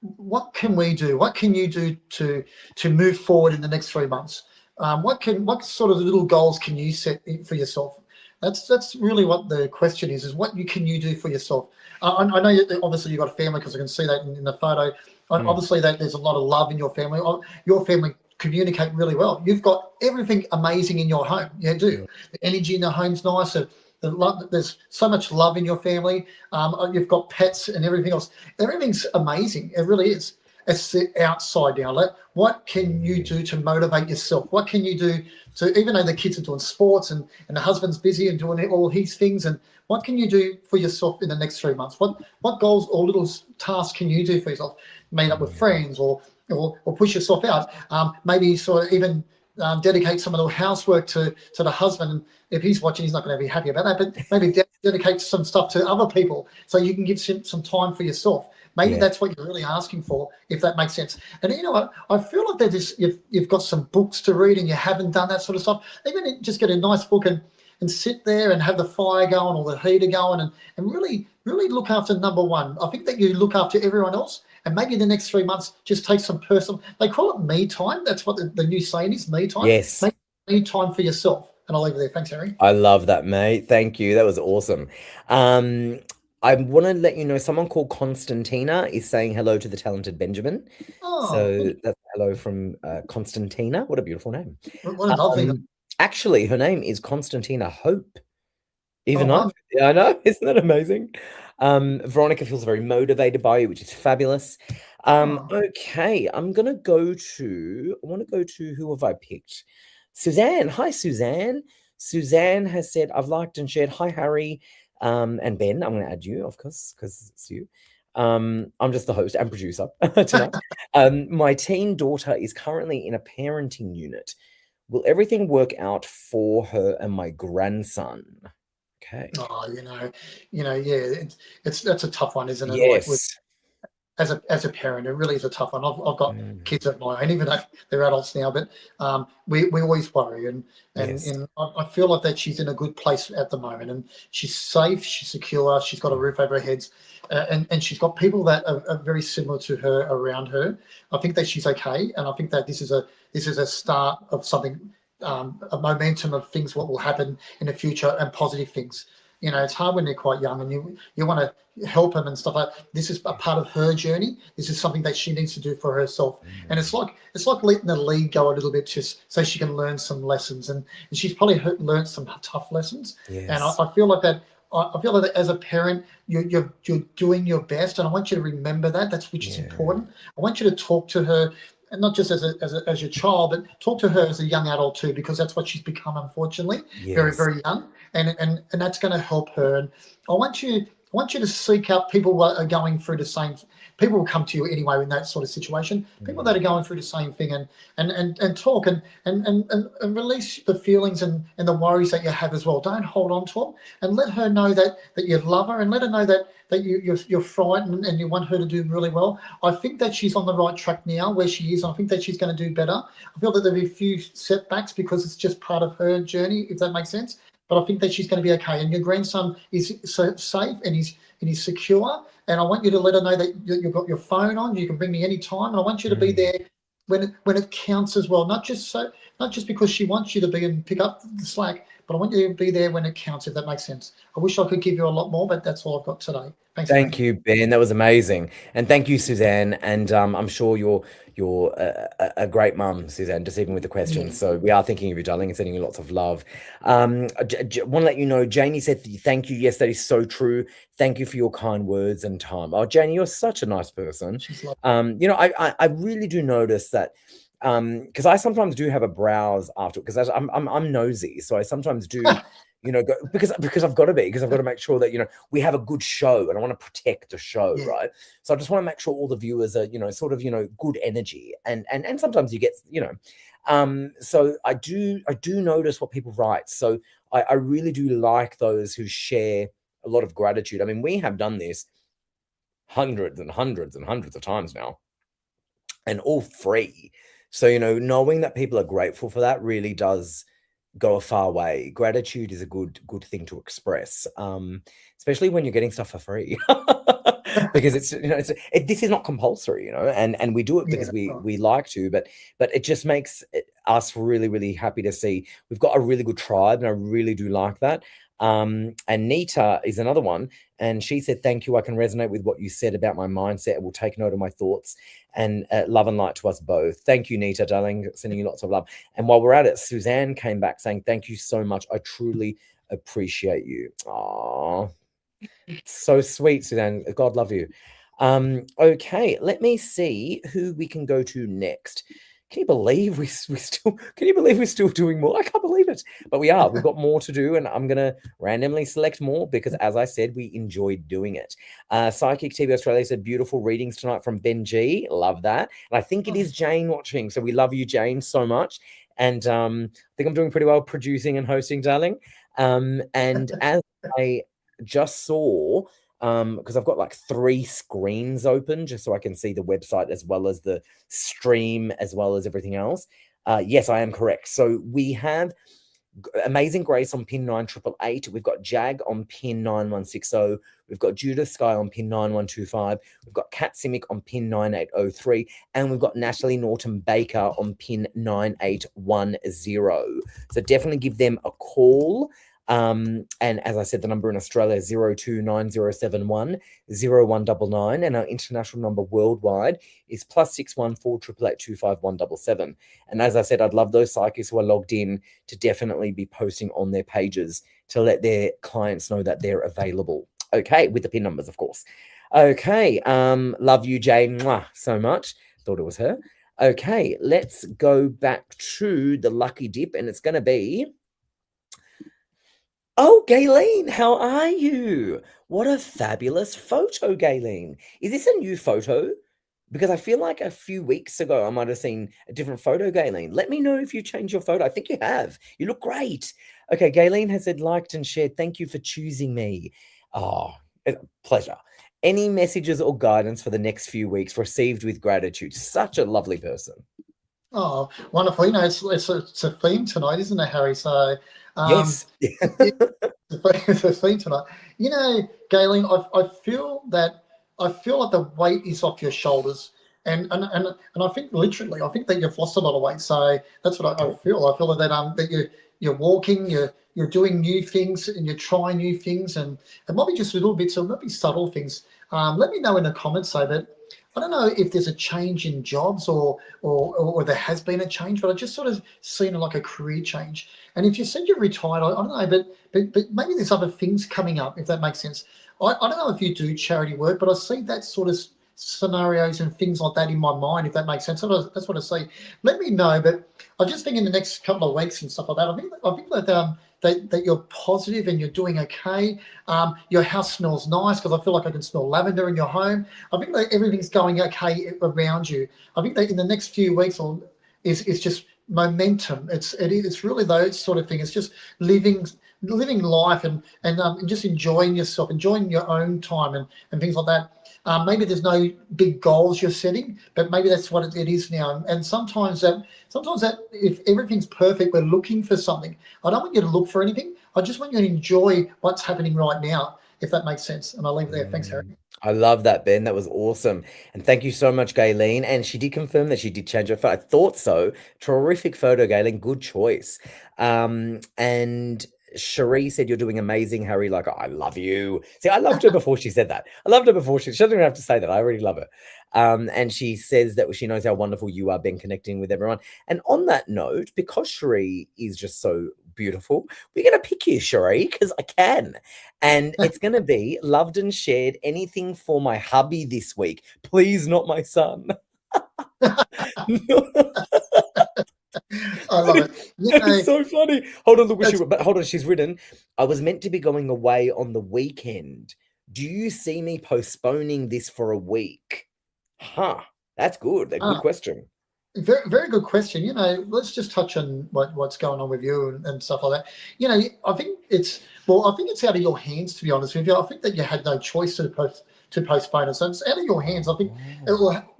what can we do? What can you do to move forward in the next 3 months? What sort of little goals can you set for yourself? That's really what the question is what can you do for yourself? I know that obviously you've got a family, because I can see that in the photo. Obviously that there's a lot of love in your family. Your family communicate really well. You've got everything amazing in your home. You do. The energy in the home's nice. There's so much love in your family. You've got pets and everything else. Everything's amazing. It really is. It's the outside now. What can you do to motivate yourself? What can you do to, even though the kids are doing sports and the husband's busy and doing all his things, and what can you do for yourself in the next 3 months? What goals or little tasks can you do for yourself? Meet up with friends or push yourself out. Maybe sort of even dedicate some of the housework to the husband. If he's watching, he's not going to be happy about that, but maybe dedicate some stuff to other people so you can give some time for yourself. Maybe that's what you're really asking for, if that makes sense. And you know what? I feel like you've got some books to read and you haven't done that sort of stuff. Even just get a nice book and sit there and have the fire going or the heater going and really, really look after number one. I think that you look after everyone else. And maybe in the next 3 months, just take some personal, they call it me time. That's what the new saying is, me time. Yes. Make me time for yourself. And I'll leave it there. Thanks, Harry. I love that, mate. Thank you. That was awesome. I want to let you know someone called Constantina is saying hello to the talented Benjamin. So that's hello from Constantina. What a beautiful name. What a lovely name. Actually, her name is Constantina Hope. Even I know, isn't that amazing? Veronica feels very motivated by you, which is fabulous. Okay, I want to go to who have I picked? Suzanne. Hi, Suzanne. Suzanne has said, I've liked and shared. Hi, Harry and Ben. I'm going to add you, of course, because it's you. I'm just the host and producer tonight. My teen daughter is currently in a parenting unit. Will everything work out for her and my grandson? Okay. Oh, yeah. That's a tough one, isn't it? Yes. As a parent, it really is a tough one. I've got kids of my own, even though they're adults now, but we always worry, and I feel like that she's in a good place at the moment, and she's safe, she's secure, she's got a roof over her heads, and she's got people that are very similar to her around her. I think that she's okay, and I think that this is a start of something, a momentum of things what will happen in the future and positive things. It's hard when they're quite young and you want to help them and stuff like that. This is a part of her journey. This is something that she needs to do for herself. And it's like letting the lead go a little bit just so she can learn some lessons. And she's probably learned some tough lessons. Yes. And I feel like that. I feel like as a parent, you're doing your best, and I want you to remember that. Which is important. I want you to talk to her and not just as your child, but talk to her as a young adult too, because that's what she's become, unfortunately, very, Yes. very young, and that's going to help her. And I want you. I want you to seek out people who are going through the same. People will come to you anyway in that sort of situation. People that are going through the same thing, and talk and release the feelings and the worries that you have as well. Don't hold on to them, and let her know that you love her, and let her know that you're frightened and you want her to do really well. I think that she's on the right track now where she is. I think that she's going to do better. I feel that there'll be a few setbacks because it's just part of her journey, if that makes sense. But I think that she's going to be okay. And your grandson is so safe and he's secure. And I want you to let her know that you've got your phone on. You can bring me anytime. And I want you to be there when it counts as well. Not just because she wants you to be and pick up the slack, but I want you to be there when it counts, if that makes sense. I wish I could give you a lot more, but that's all I've got today. Thanks, mate. Thank you, Ben. That was amazing, and thank you, Suzanne. And I'm sure you're a great mum, Suzanne. Just even with the questions, Yeah. so we are thinking of you, darling, and sending you lots of love. Want to let you know, Janie said thank you. Yes, that is so true. Thank you for your kind words and time. Oh, Janie, you're such a nice person. She's like, I really do notice that. Because I sometimes do have a browse after, because I'm nosy, so I sometimes do. Go, because I've got to be, because I've got to make sure that we have a good show, and I want to protect the show, yeah. right? So I just want to make sure all the viewers are sort of good energy, and sometimes you get so I do notice what people write, so I really do like those who share a lot of gratitude. I mean, we have done this hundreds and hundreds and hundreds of times now, and all free. So knowing that people are grateful for that really does go a far way. Gratitude is a good thing to express, especially when you're getting stuff for free, because it's this is not compulsory, and we do it because we like to, but it just makes us really, really happy to see we've got a really good tribe, and I really do like that. And Nita is another one, and she said, thank you, I can resonate with what you said about my mindset, and will take note of my thoughts, and love and light to us both. Thank you, Nita, darling, sending you lots of love. And while we're at it, Suzanne came back saying, thank you so much, I truly appreciate you. Aww, so sweet, Suzanne, God love you. Okay, let me see who we can go to next. Can you believe we're still doing more? I can't believe it, but we are. We've got more to do, and I'm gonna randomly select more because, as I said, we enjoyed doing it. Psychic TV Australia said beautiful readings tonight from Ben G. Love that, and I think it is Jane watching. So we love you, Jane, so much. And I think I'm doing pretty well producing and hosting, darling. And as I just saw, because I've got like 3 screens open just so I can see the website as well as the stream as well as everything else. Yes, I am correct. So we have Amazing Grace on pin 9888. We've got Jag on pin 9160. We've got Judith Sky on pin 9125. We've got Kat Simic on pin 9803. And we've got Natalie Norton Baker on pin 9810. So definitely give them a call. And as I said, the number in Australia is 029071 0199, and our international number worldwide is +614 888 25177. And as I said, I'd love those psychics who are logged in to definitely be posting on their pages to let their clients know that they're available. Okay, with the pin numbers, of course. Okay, love you, Jane, so much. Thought it was her. Okay, let's go back to the lucky dip, and it's going to be... Oh, Gayleen, how are you? What a fabulous photo, Gayleen. Is this a new photo? Because I feel like a few weeks ago, I might have seen a different photo, Gayleen. Let me know if you changed your photo. I think you have. You look great. Okay, Gayleen has said, liked and shared. Thank you for choosing me. Oh, pleasure. Any messages or guidance for the next few weeks received with gratitude? Such a lovely person. Oh, wonderful. It's a theme tonight, isn't it, Harry? So, yes. it's a theme tonight. Gayleen, I feel like the weight is off your shoulders. And I think literally, I think that you've lost a lot of weight. So that's what I feel. I feel that you're walking, you're doing new things, and you're trying new things, and it might be just little bits, or it might be subtle things. Let me know in the comments, so that I don't know if there's a change in jobs or there has been a change, but I just sort of seen like a career change. And if you said you're retired, I don't know, but maybe there's other things coming up, if that makes sense. I don't know if you do charity work, but I see that sort of scenarios and things like that in my mind, if that makes sense. That's what I see. Let me know, but I just think in the next couple of weeks and stuff like that, I think that you're positive and you're doing okay. Your house smells nice because I feel like I can smell lavender in your home. I think that everything's going okay around you. I think that in the next few weeks is just momentum. It's really those sort of things. It's just living life and just enjoying yourself, enjoying your own time and things like that. Maybe there's no big goals you're setting, but maybe that's what it is now. And sometimes that if everything's perfect, we're looking for something. I don't want you to look for anything. I just want you to enjoy what's happening right now, if that makes sense. And I'll leave it there. Thanks, Harry. I love that, Ben. That was awesome. And thank you so much, Gayleen. And she did confirm that she did change her photo. I thought so. Terrific photo, Gayleen. Good choice. And Cherie said, "You're doing amazing, Harry. Like, I love you." See, I loved her before she said that. I loved her before she doesn't even have to say that. I already love her. And she says that she knows how wonderful you are, Ben, connecting with everyone. And on that note, because Cherie is just so beautiful, we're going to pick you, Cherie, because I can. And it's going to be loved and shared anything for my hubby this week. Please, not my son. I love it. That is so funny. Hold on, look what hold on, she's written. I was meant to be going away on the weekend. Do you see me postponing this for a week? Huh. That's good. A good question. Very, very good question. Let's just touch on what's going on with you and stuff like that. I think it's out of your hands, to be honest with you. I think that you had no choice to postpone it. So it's out of your hands. I think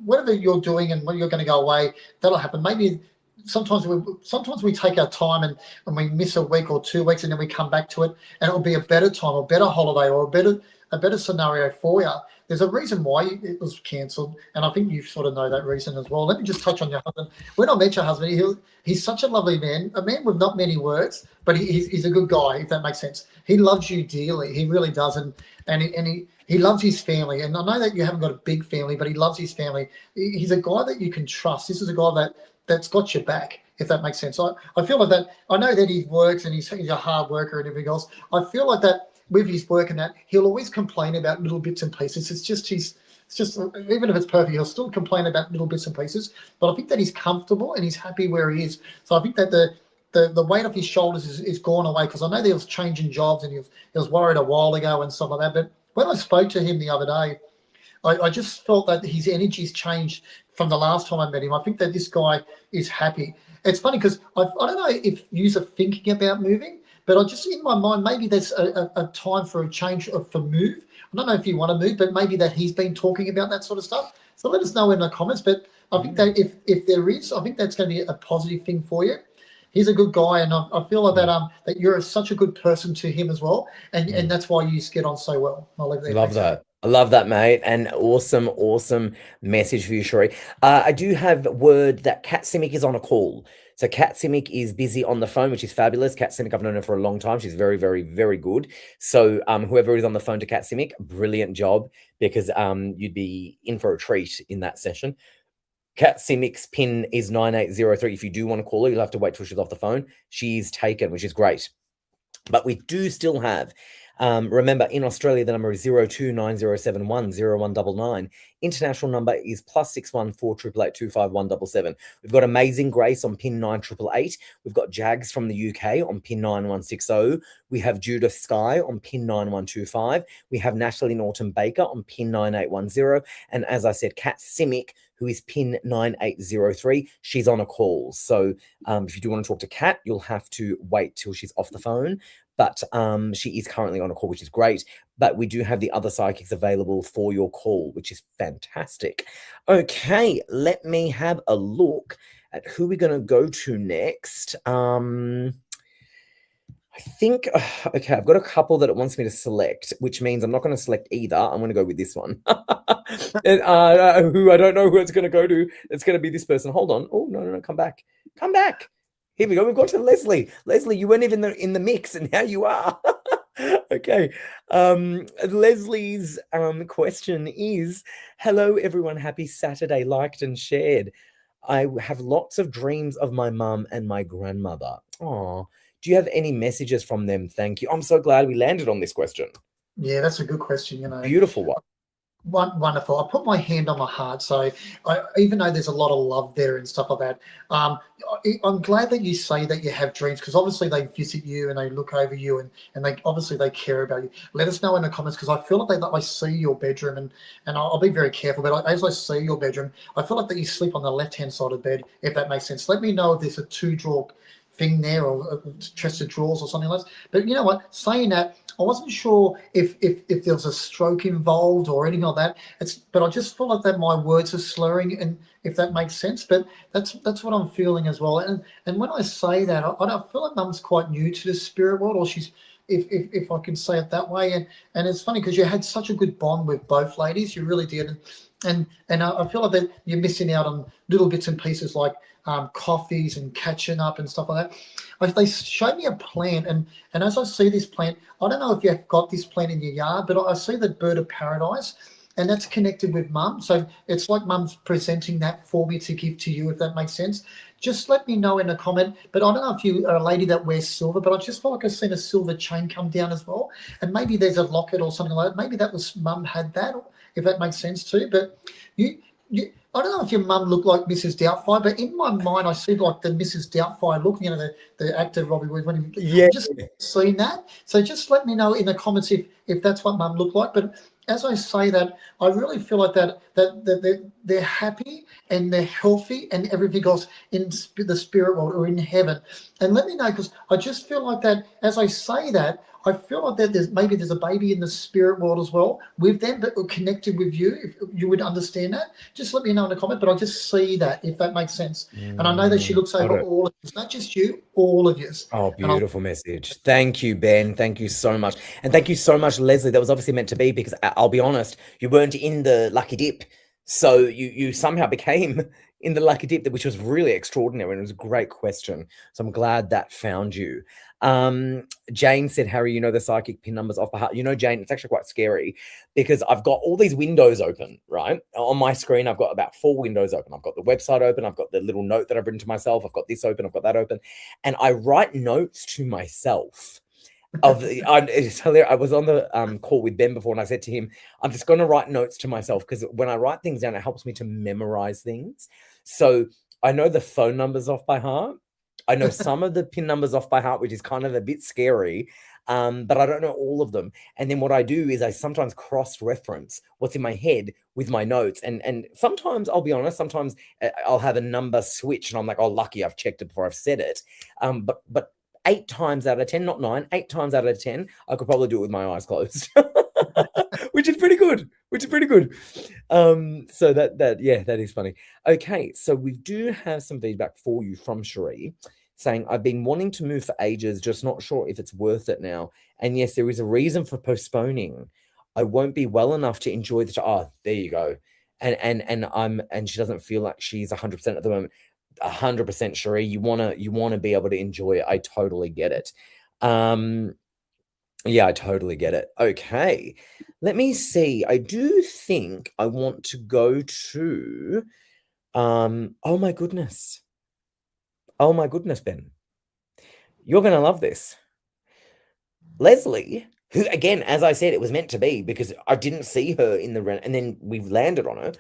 whatever you're doing and when you're going to go away, that'll happen. Maybe sometimes we take our time and we miss a week or 2 weeks and then we come back to it and it'll be a better time or better holiday or a better scenario for you. There's a reason why it was cancelled, and I think you sort of know that reason as well. Let me just touch on your husband. When I met your husband, he's such a lovely man, a man with not many words, but he's a good guy, if that makes sense. He loves you dearly. He really does, and he loves his family. And I know that you haven't got a big family, but he loves his family. He's a guy that you can trust. This is a guy that's got your back, if that makes sense. I feel like that. I know that he works and he's a hard worker and everything else. I feel like that with his work and that, he'll always complain about little bits and pieces. It's just even if it's perfect, he'll still complain about little bits and pieces. But I think that he's comfortable and he's happy where he is. So I think that the weight off his shoulders is gone away, because I know that he was changing jobs and he was worried a while ago and stuff like that. But when I spoke to him the other day, I just felt that his energy's changed from the last time I met him. I think that this guy is happy. It's funny because I don't know if you are thinking about moving, but I just, in my mind, maybe there's a time for a change for move. I don't know if you want to move, but maybe that he's been talking about that sort of stuff. So let us know in the comments. But I think that if there is, I think that's going to be a positive thing for you. He's a good guy, and I feel like that you're such a good person to him as well, and that's why you get on so well. I'll leave it there. Love that. I love that, mate. And awesome message for you, Shuri. I do have word that Kat Simic is on a call. So Kat Simic is busy on the phone, which is fabulous. Kat Simic, I've known her for a long time. She's very, very, very good. So whoever is on the phone to Kat Simic, brilliant job, because you'd be in for a treat in that session. Kat Simic's pin is 9803. If you do want to call her, you'll have to wait till she's off the phone. She's taken, which is great. But we do still have, remember, in Australia, the number is 0290710199. International number is +61 488825177. We've got Amazing Grace on pin 9888. We've got Jags from the UK on pin 9160. We have Judith Sky on pin 9125. We have Natalie Norton Baker on pin 9810. And as I said, Kat Simic, who is pin 9803. She's on a call. So if you do want to talk to Kat, you'll have to wait till she's off the phone. But she is currently on a call, which is great. But we do have the other psychics available for your call, which is fantastic. Okay, let me have a look at who we're going to go to next. I think, okay, I've got a couple that it wants me to select, which means I'm not going to select either. I'm going to go with this one. And, who I don't know who it's going to go to. It's going to be this person. Hold on. Oh, no, come back. Come back. Here we go. We've got to Leslie. Leslie, you weren't even in the mix, and now you are. Okay. Leslie's question is, hello, everyone. Happy Saturday. Liked and shared. I have lots of dreams of my mum and my grandmother. Oh, do you have any messages from them? Thank you. I'm so glad we landed on this question. Yeah, that's a good question. Beautiful one. Wonderful. I put my hand on my heart. So, even though there's a lot of love there and stuff like that, I'm glad that you say that you have dreams, because obviously they visit you and they look over you, and they obviously they care about you. Let us know in the comments, because I feel like I see your bedroom, and I'll be very careful. But as I see your bedroom, I feel like that you sleep on the left hand side of the bed, if that makes sense. Let me know if there's a two drawer thing there, or a chest of drawers or something like that. But you know what? Saying that, I wasn't sure if there was a stroke involved or anything like that. But I just feel like that my words are slurring, and if that makes sense. But that's what I'm feeling as well. And when I say that, I feel like Mum's quite new to the spirit world, or she's, if I can say it that way. And it's funny because you had such a good bond with both ladies, you really did. And I feel like that you're missing out on little bits and pieces like coffees and catching up and stuff like that. Like, they showed me a plant, and as I see this plant, I don't know if you've got this plant in your yard, but I see the bird of paradise, and that's connected with Mum. So it's like Mum's presenting that for me to give to you, if that makes sense. Just let me know in a comment. But I don't know if you are a lady that wears silver, but I just feel like I've seen a silver chain come down as well. And maybe there's a locket or something like that. Maybe that was Mum had that, if that makes sense too. But I don't know if your mum looked like Mrs. Doubtfire, but in my mind, I see like the Mrs. Doubtfire look, the actor Robbie Williams. Yeah. I've just seen that. So just let me know in the comments if that's what mum looked like. But as I say that, I really feel like that they're happy and they're healthy and everything else in the spirit world or in heaven. And let me know, because I just feel like that as I say that, I feel like that there's a baby in the spirit world as well with them, but connected with you. If you would understand that, just let me know in the comment. But I just see that, if that makes sense. And I know that she looks over Got it. all of us, not just you, all of you. Oh, And I beautiful message. Thank you, Ben. Thank you so much. And thank you so much, Leslie. That was obviously meant to be, because I'll be honest, you weren't in the lucky dip. So you somehow became in the lucky dip, which was really extraordinary, and it was a great question. So I'm glad that found you. Jane said, Harry, you know the psychic pin numbers off by heart. You know, Jane, it's actually quite scary, because I've got all these windows open, right? On my screen, I've got about 4 windows open. I've got the website open. I've got the little note that I've written to myself. I've got this open. I've got that open. And I write notes to myself. It's hilarious. I was on the call with Ben before, and I said to him, I'm just going to write notes to myself, because when I write things down, it helps me to memorize things. So I know the phone numbers off by heart. I know some of the pin numbers off by heart, which is kind of a bit scary, but I don't know all of them. And then what I do is I sometimes cross-reference what's in my head with my notes. And sometimes, I'll be honest, sometimes I'll have a number switch, and I'm like, oh, lucky I've checked it before I've said it. But 8 times out of 10, not 9, 8 times out of 10, I could probably do it with my eyes closed, which is pretty good. So yeah, that is funny. Okay, so we do have some feedback for you from Cherie, saying, I've been wanting to move for ages, just not sure if it's worth it now. And yes, there is a reason for postponing. I won't be well enough to enjoy there you go. And she doesn't feel like she's 100% at the moment. 100% Cherie, you want to be able to enjoy it. I totally get it. Yeah, I totally get it. Okay, let me see. I do think I want to go to oh my goodness, Ben, you're gonna love this. Leslie, who, again, as I said, it was meant to be, because I didn't see her in the rent, and then we landed on her.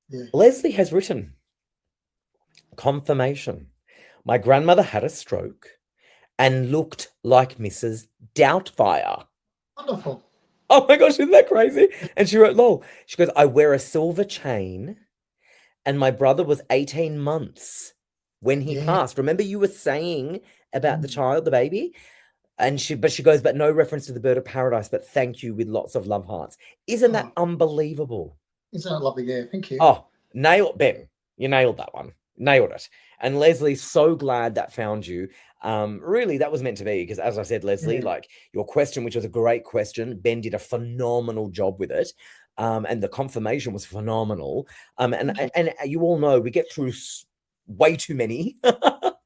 yeah, Leslie has written, confirmation. My grandmother had a stroke and looked like Mrs. Doubtfire. wonderful. Oh my gosh, isn't that crazy? And she wrote, lol. She goes, I wear a silver chain, and my brother was 18 months when he Yeah. passed. Remember, you were saying about the Mm. child, the baby? And she goes, but no reference to the bird of paradise, but thank you with lots of love hearts. Isn't that Oh, unbelievable? isn't that lovely? Yeah, thank you. Oh, Ben. You nailed that one. Nailed it. And Leslie, so glad that found you. Really, that was meant to be, because as I said, Leslie, Yeah, like your question, which was a great question, Ben did a phenomenal job with it. And the confirmation was phenomenal. thank you. And you all know we get through way too many.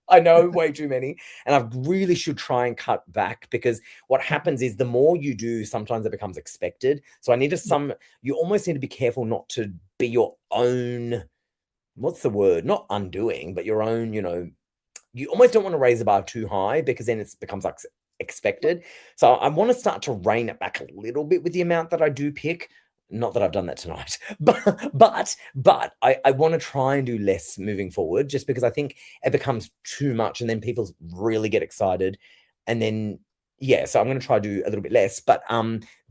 I know, way too many. And I really should try and cut back, because what happens is the more you do, sometimes it becomes expected. So I need you almost need to be careful not to be your own, what's the word? Not undoing, but your own, you almost don't want to raise the bar too high, because then it becomes like expected. So I want to start to rein it back a little bit with the amount that I do pick. Not that I've done that tonight, but I want to try and do less moving forward, just because I think it becomes too much, and then people really get excited, and then yeah. So I'm going to try to do a little bit less. But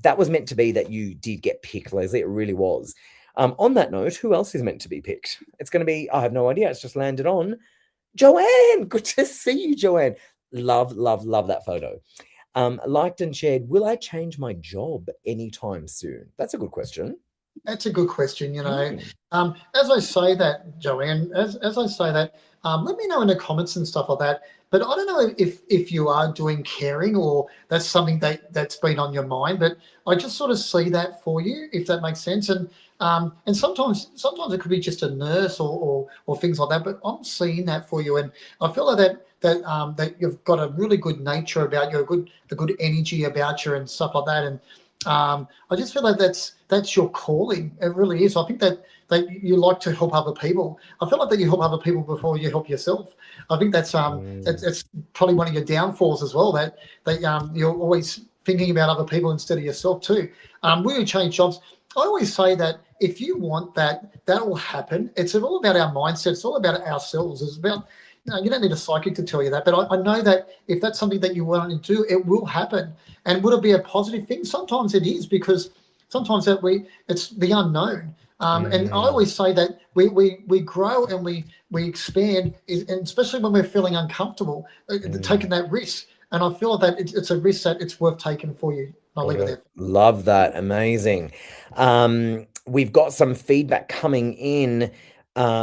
that was meant to be that you did get picked, Leslie. It really was. On that note, who else is meant to be picked? It's going to be, I have no idea. It's just landed on Joanne. Good to see you, Joanne. Love, love, love that photo. Liked and shared, will I change my job anytime soon? That's a good question. That's a good question. Mm. As I say that, Joanne, as I say that, let me know in the comments and stuff like that. But I don't know if you are doing caring or that's something that's been on your mind. But I just sort of see that for you, if that makes sense. And sometimes it could be just a nurse or things like that. But I'm seeing that for you, and I feel like that you've got a really good nature about you, a good energy about you, and stuff like that. And I just feel like that's your calling. It really is. I think that you like to help other people. I feel like that you help other people before you help yourself. I think that's Mm. it's probably one of your downfalls as well. That you're always thinking about other people instead of yourself too. When you change jobs, I always say that if you want that, that will happen. It's all about our mindset. It's all about ourselves. It's about you don't need a psychic to tell you that, but I know that if that's something that you want to do, it will happen. And would it be a positive thing? Sometimes it is, because sometimes it's the unknown. And I Mm. always say that we grow and we expand, and especially when we're feeling uncomfortable, taking Mm. that risk. And I feel that it's a risk that it's worth taking for you. I'll Got leave it it. there. Love that. Amazing. We've got some feedback coming in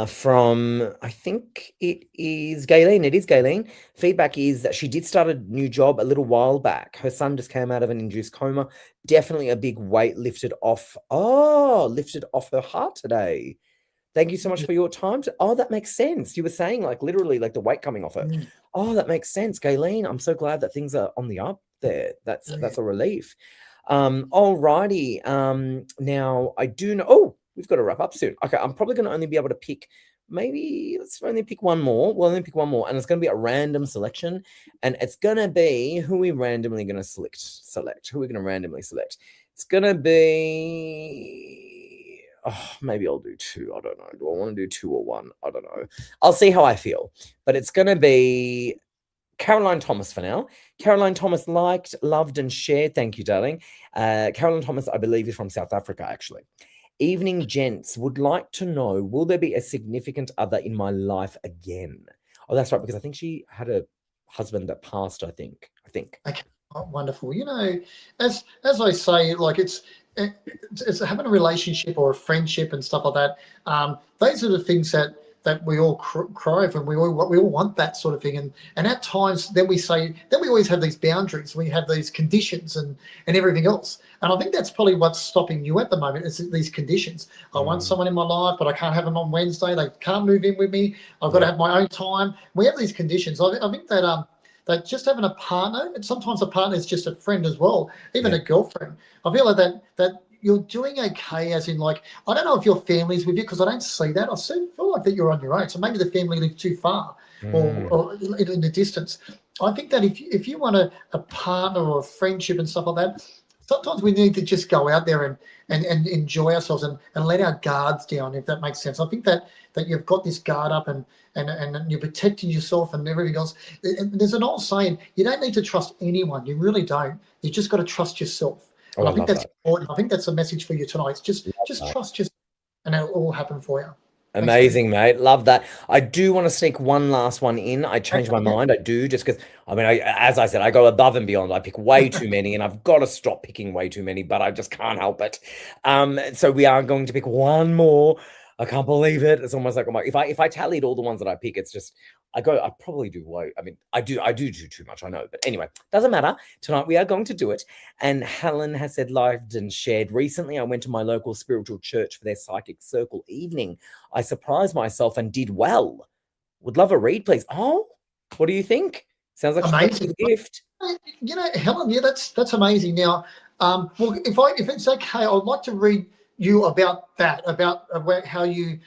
from, I think it is Gayleen. It is Gayleen. Feedback is that she did start a new job a little while back. Her son just came out of an induced coma. Definitely a big weight lifted off. Oh, lifted off her heart today. Thank you so much for your time. Oh, that makes sense. You were saying like literally like the weight coming off it. Mm, Oh, that makes sense, Gayleen. I'm so glad that things are on the up there. yeah. That's a relief. Alrighty. Now I do know. Oh, we've got to wrap up soon. Okay, I'm probably going to only be able to pick. Maybe let's only pick one more. We'll only pick one more, and it's going to be a random selection, and it's going to be who we randomly going to select. Who we're going to randomly select. It's going to be. Oh, maybe I'll do two. I don't know. Do I want to do two or one? I don't know. I'll see how I feel. But it's going to be Caroline Thomas for now. Caroline Thomas liked, loved, and shared. Thank you, darling. Caroline Thomas, I believe, is from South Africa, actually. Evening gents, would like to know, will there be a significant other in my life again? Oh, that's right, because I think she had a husband that passed, I think. Okay, oh, wonderful. As I say, like it's having a relationship or a friendship and stuff like that. Those are the things that we all crave, and we all want that sort of thing. And at times, then we always have these boundaries. We have these conditions and everything else. And I think that's probably what's stopping you at the moment. Is these conditions. I want Mm, someone in my life, but I can't have them on Wednesday. They can't move in with me. I've got to yeah, have my own time. We have these conditions. I think that just having a partner, and sometimes a partner is just a friend as well, even yeah. a girlfriend. I feel like that you're doing okay, as in, like, I don't know if your family's with you, because I don't see that. Feel like that you're on your own. So maybe the family live too far Mm, or in the distance. I think that if you want a partner or a friendship and stuff like that, sometimes we need to just go out there and enjoy ourselves and let our guards down, if that makes sense. I think that you've got this guard up and you're protecting yourself and everything else. And there's an old saying, you don't need to trust anyone. You really don't. You just got to trust yourself. oh, And I I think love that's that. important. I think that's a message for you tonight. It's Love just that. trust yourself, and it'll all happen for you. Thanks, buddy. Amazing, mate. Love that. I do want to sneak one last one in. I changed Okay, my yeah. mind. I do, just because, I mean, as I said, I go above and beyond. I pick way too many, and I've got to stop picking way too many, but I just can't help it. So we are going to pick one more. I can't believe it. It's almost like, oh my, if I tallied all the ones that I pick, it's just I probably do way. I mean, I do too much, I know. But anyway, doesn't matter. Tonight we are going to do it. And Helen has said, liked and shared. Recently, I went to my local spiritual church for their psychic circle evening. I surprised myself and did well. Would love a read, please. Oh, what do you think? Sounds like she's got a Amazing. good gift. Helen, yeah, that's amazing. Now, well, if it's okay, I'd like to read you about how you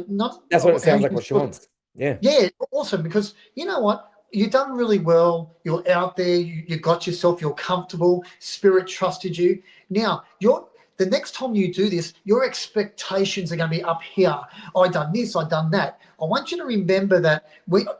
not That's what it how sounds you like what she wants. Yeah. yeah, awesome. Because you know what? You've done really well. You're out there. You got yourself. You're comfortable. Spirit trusted you. Now, the next time you do this, your expectations are going to be up here. I done this, I done that. I want you to remember that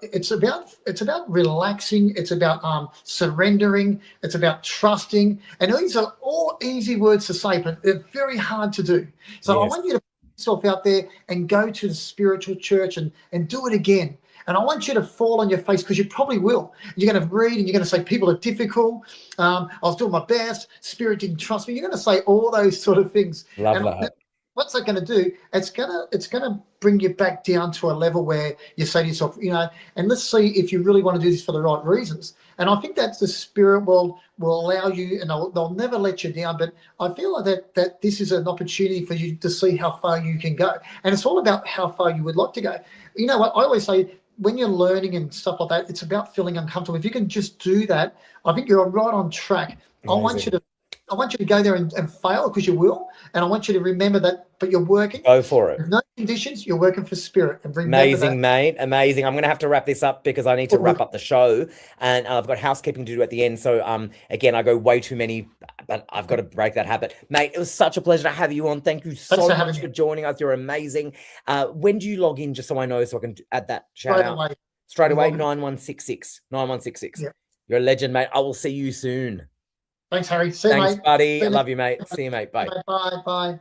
it's about relaxing. It's about surrendering. It's about trusting. And these are all easy words to say, but they're very hard to do. So I want you to put yourself out there and go to the spiritual church and do it again. And I want you to fall on your face, because you probably will. You're going to read and you're going to say people are difficult. I was doing my best. Spirit didn't trust me. You're going to say all those sort of things. Love that. What's that going to do? It's going to bring you back down to a level where you say to yourself, and let's see if you really want to do this for the right reasons. And I think that the Spirit will allow you, and they'll never let you down. But I feel like that this is an opportunity for you to see how far you can go. And it's all about how far you would like to go. You know what? I always say, when you're learning and stuff like that, it's about feeling uncomfortable. If you can just do that, I think you're right on track. Amazing. I want you to go there and fail, because you will. And I want you to remember that, but you're working. Go for it. There's no conditions. You're working for Spirit. And remember Amazing, that. mate. Amazing. I'm going to have to wrap this up because I need to wrap up the show, and I've got housekeeping to do at the end. So, again, I go way too many, but I've got to break that habit. Mate, it was such a pleasure to have you on. Thank you so much for joining us. You're amazing. When do you log in, just so I know, so I can add that shout out? Straight away, 9166. 9166. Yeah. You're a legend, mate. I will see you soon. Thanks, Harry. See you, Thanks, mate. buddy. I love you, mate. See you, mate. Bye. Bye.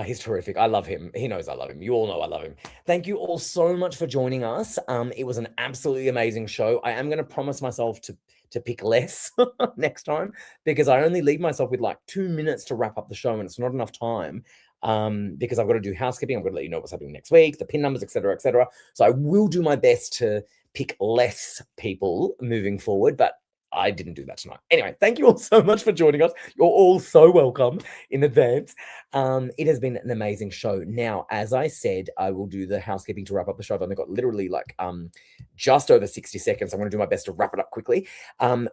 He's terrific. I love him. He knows I love him. You all know I love him. Thank you all so much for joining us. It was an absolutely amazing show. I am going to promise myself to pick less next time, because I only leave myself with like 2 minutes to wrap up the show, and it's not enough time. Because I've got to do housekeeping. I'm going to let you know what's happening next week, the pin numbers, etc., etc. So I will do my best to pick less people moving forward, but I didn't do that tonight. Anyway, thank you all so much for joining us. You're all so welcome in advance. It has been an amazing show. Now, as I said, I will do the housekeeping to wrap up the show. I've only got literally like just over 60 seconds. I'm going to do my best to wrap it up quickly.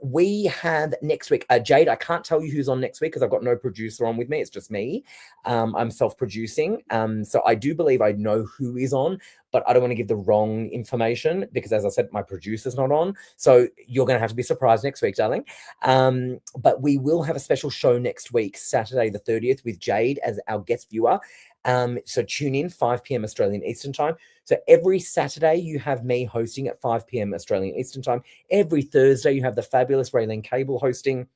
We have next week, Jade, I can't tell you who's on next week because I've got no producer on with me. It's just me. I'm self-producing. So I do believe I know who is on, but I don't want to give the wrong information because, as I said, my producer's not on. So you're going to have to be surprised next week, darling. But we will have a special show next week, Saturday the 30th, with Jade as our guest viewer. So tune in, 5 p.m. Australian Eastern Time. So every Saturday you have me hosting at 5 p.m. Australian Eastern Time. Every Thursday you have the fabulous Raylene Cable hosting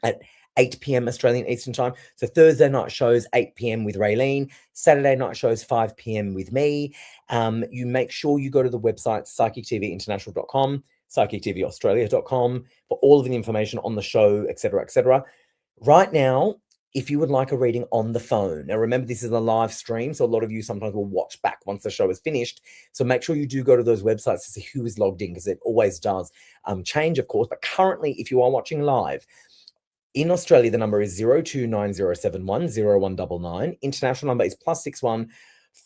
at 8 p.m. Australian Eastern Time. So Thursday night shows 8 p.m. with Raylene. Saturday night shows 5 p.m. with me. You make sure you go to the website psychictvinternational.com, psychictvaustralia.com for all of the information on the show, etc., etc. Right now, if you would like a reading on the phone, now remember this is a live stream, so a lot of you sometimes will watch back once the show is finished. So make sure you do go to those websites to see who is logged in, because it always does change, of course. But currently, if you are watching live, in Australia, the number is 0290710199. International number is +61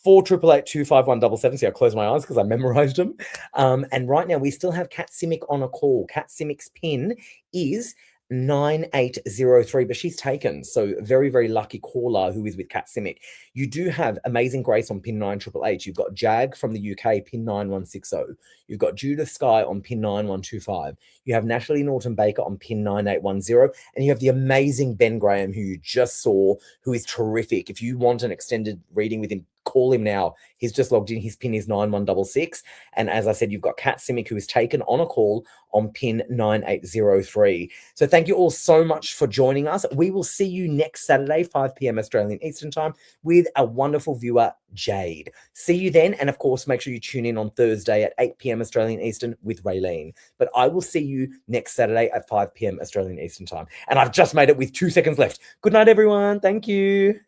488 25177. See, I closed my eyes because I memorized them. And right now, we still have Kat Simic on a call. Kat Simic's pin is 9803, but she's taken. So very, very lucky caller who is with Kat Simic. You do have Amazing Grace on pin 9888. You've got Jag from the UK, pin 9160. You've got Judith Sky on pin 9125. You have Natalie Norton Baker on pin 9810. And you have the amazing Ben Graham, who you just saw, who is terrific. If you want an extended reading with him, call him now. He's just logged in. His pin is 9166. And as I said, you've got Kat Simic, who is taken on a call on pin 9803. So thank you all so much for joining us. We will see you next Saturday, 5 p.m. Australian Eastern Time, with a wonderful viewer, Jade. See you then. And of course, make sure you tune in on Thursday at 8 p.m. Australian Eastern with Raylene. But I will see you next Saturday at 5 p.m. Australian Eastern Time. And I've just made it with 2 seconds left. Good night, everyone. Thank you.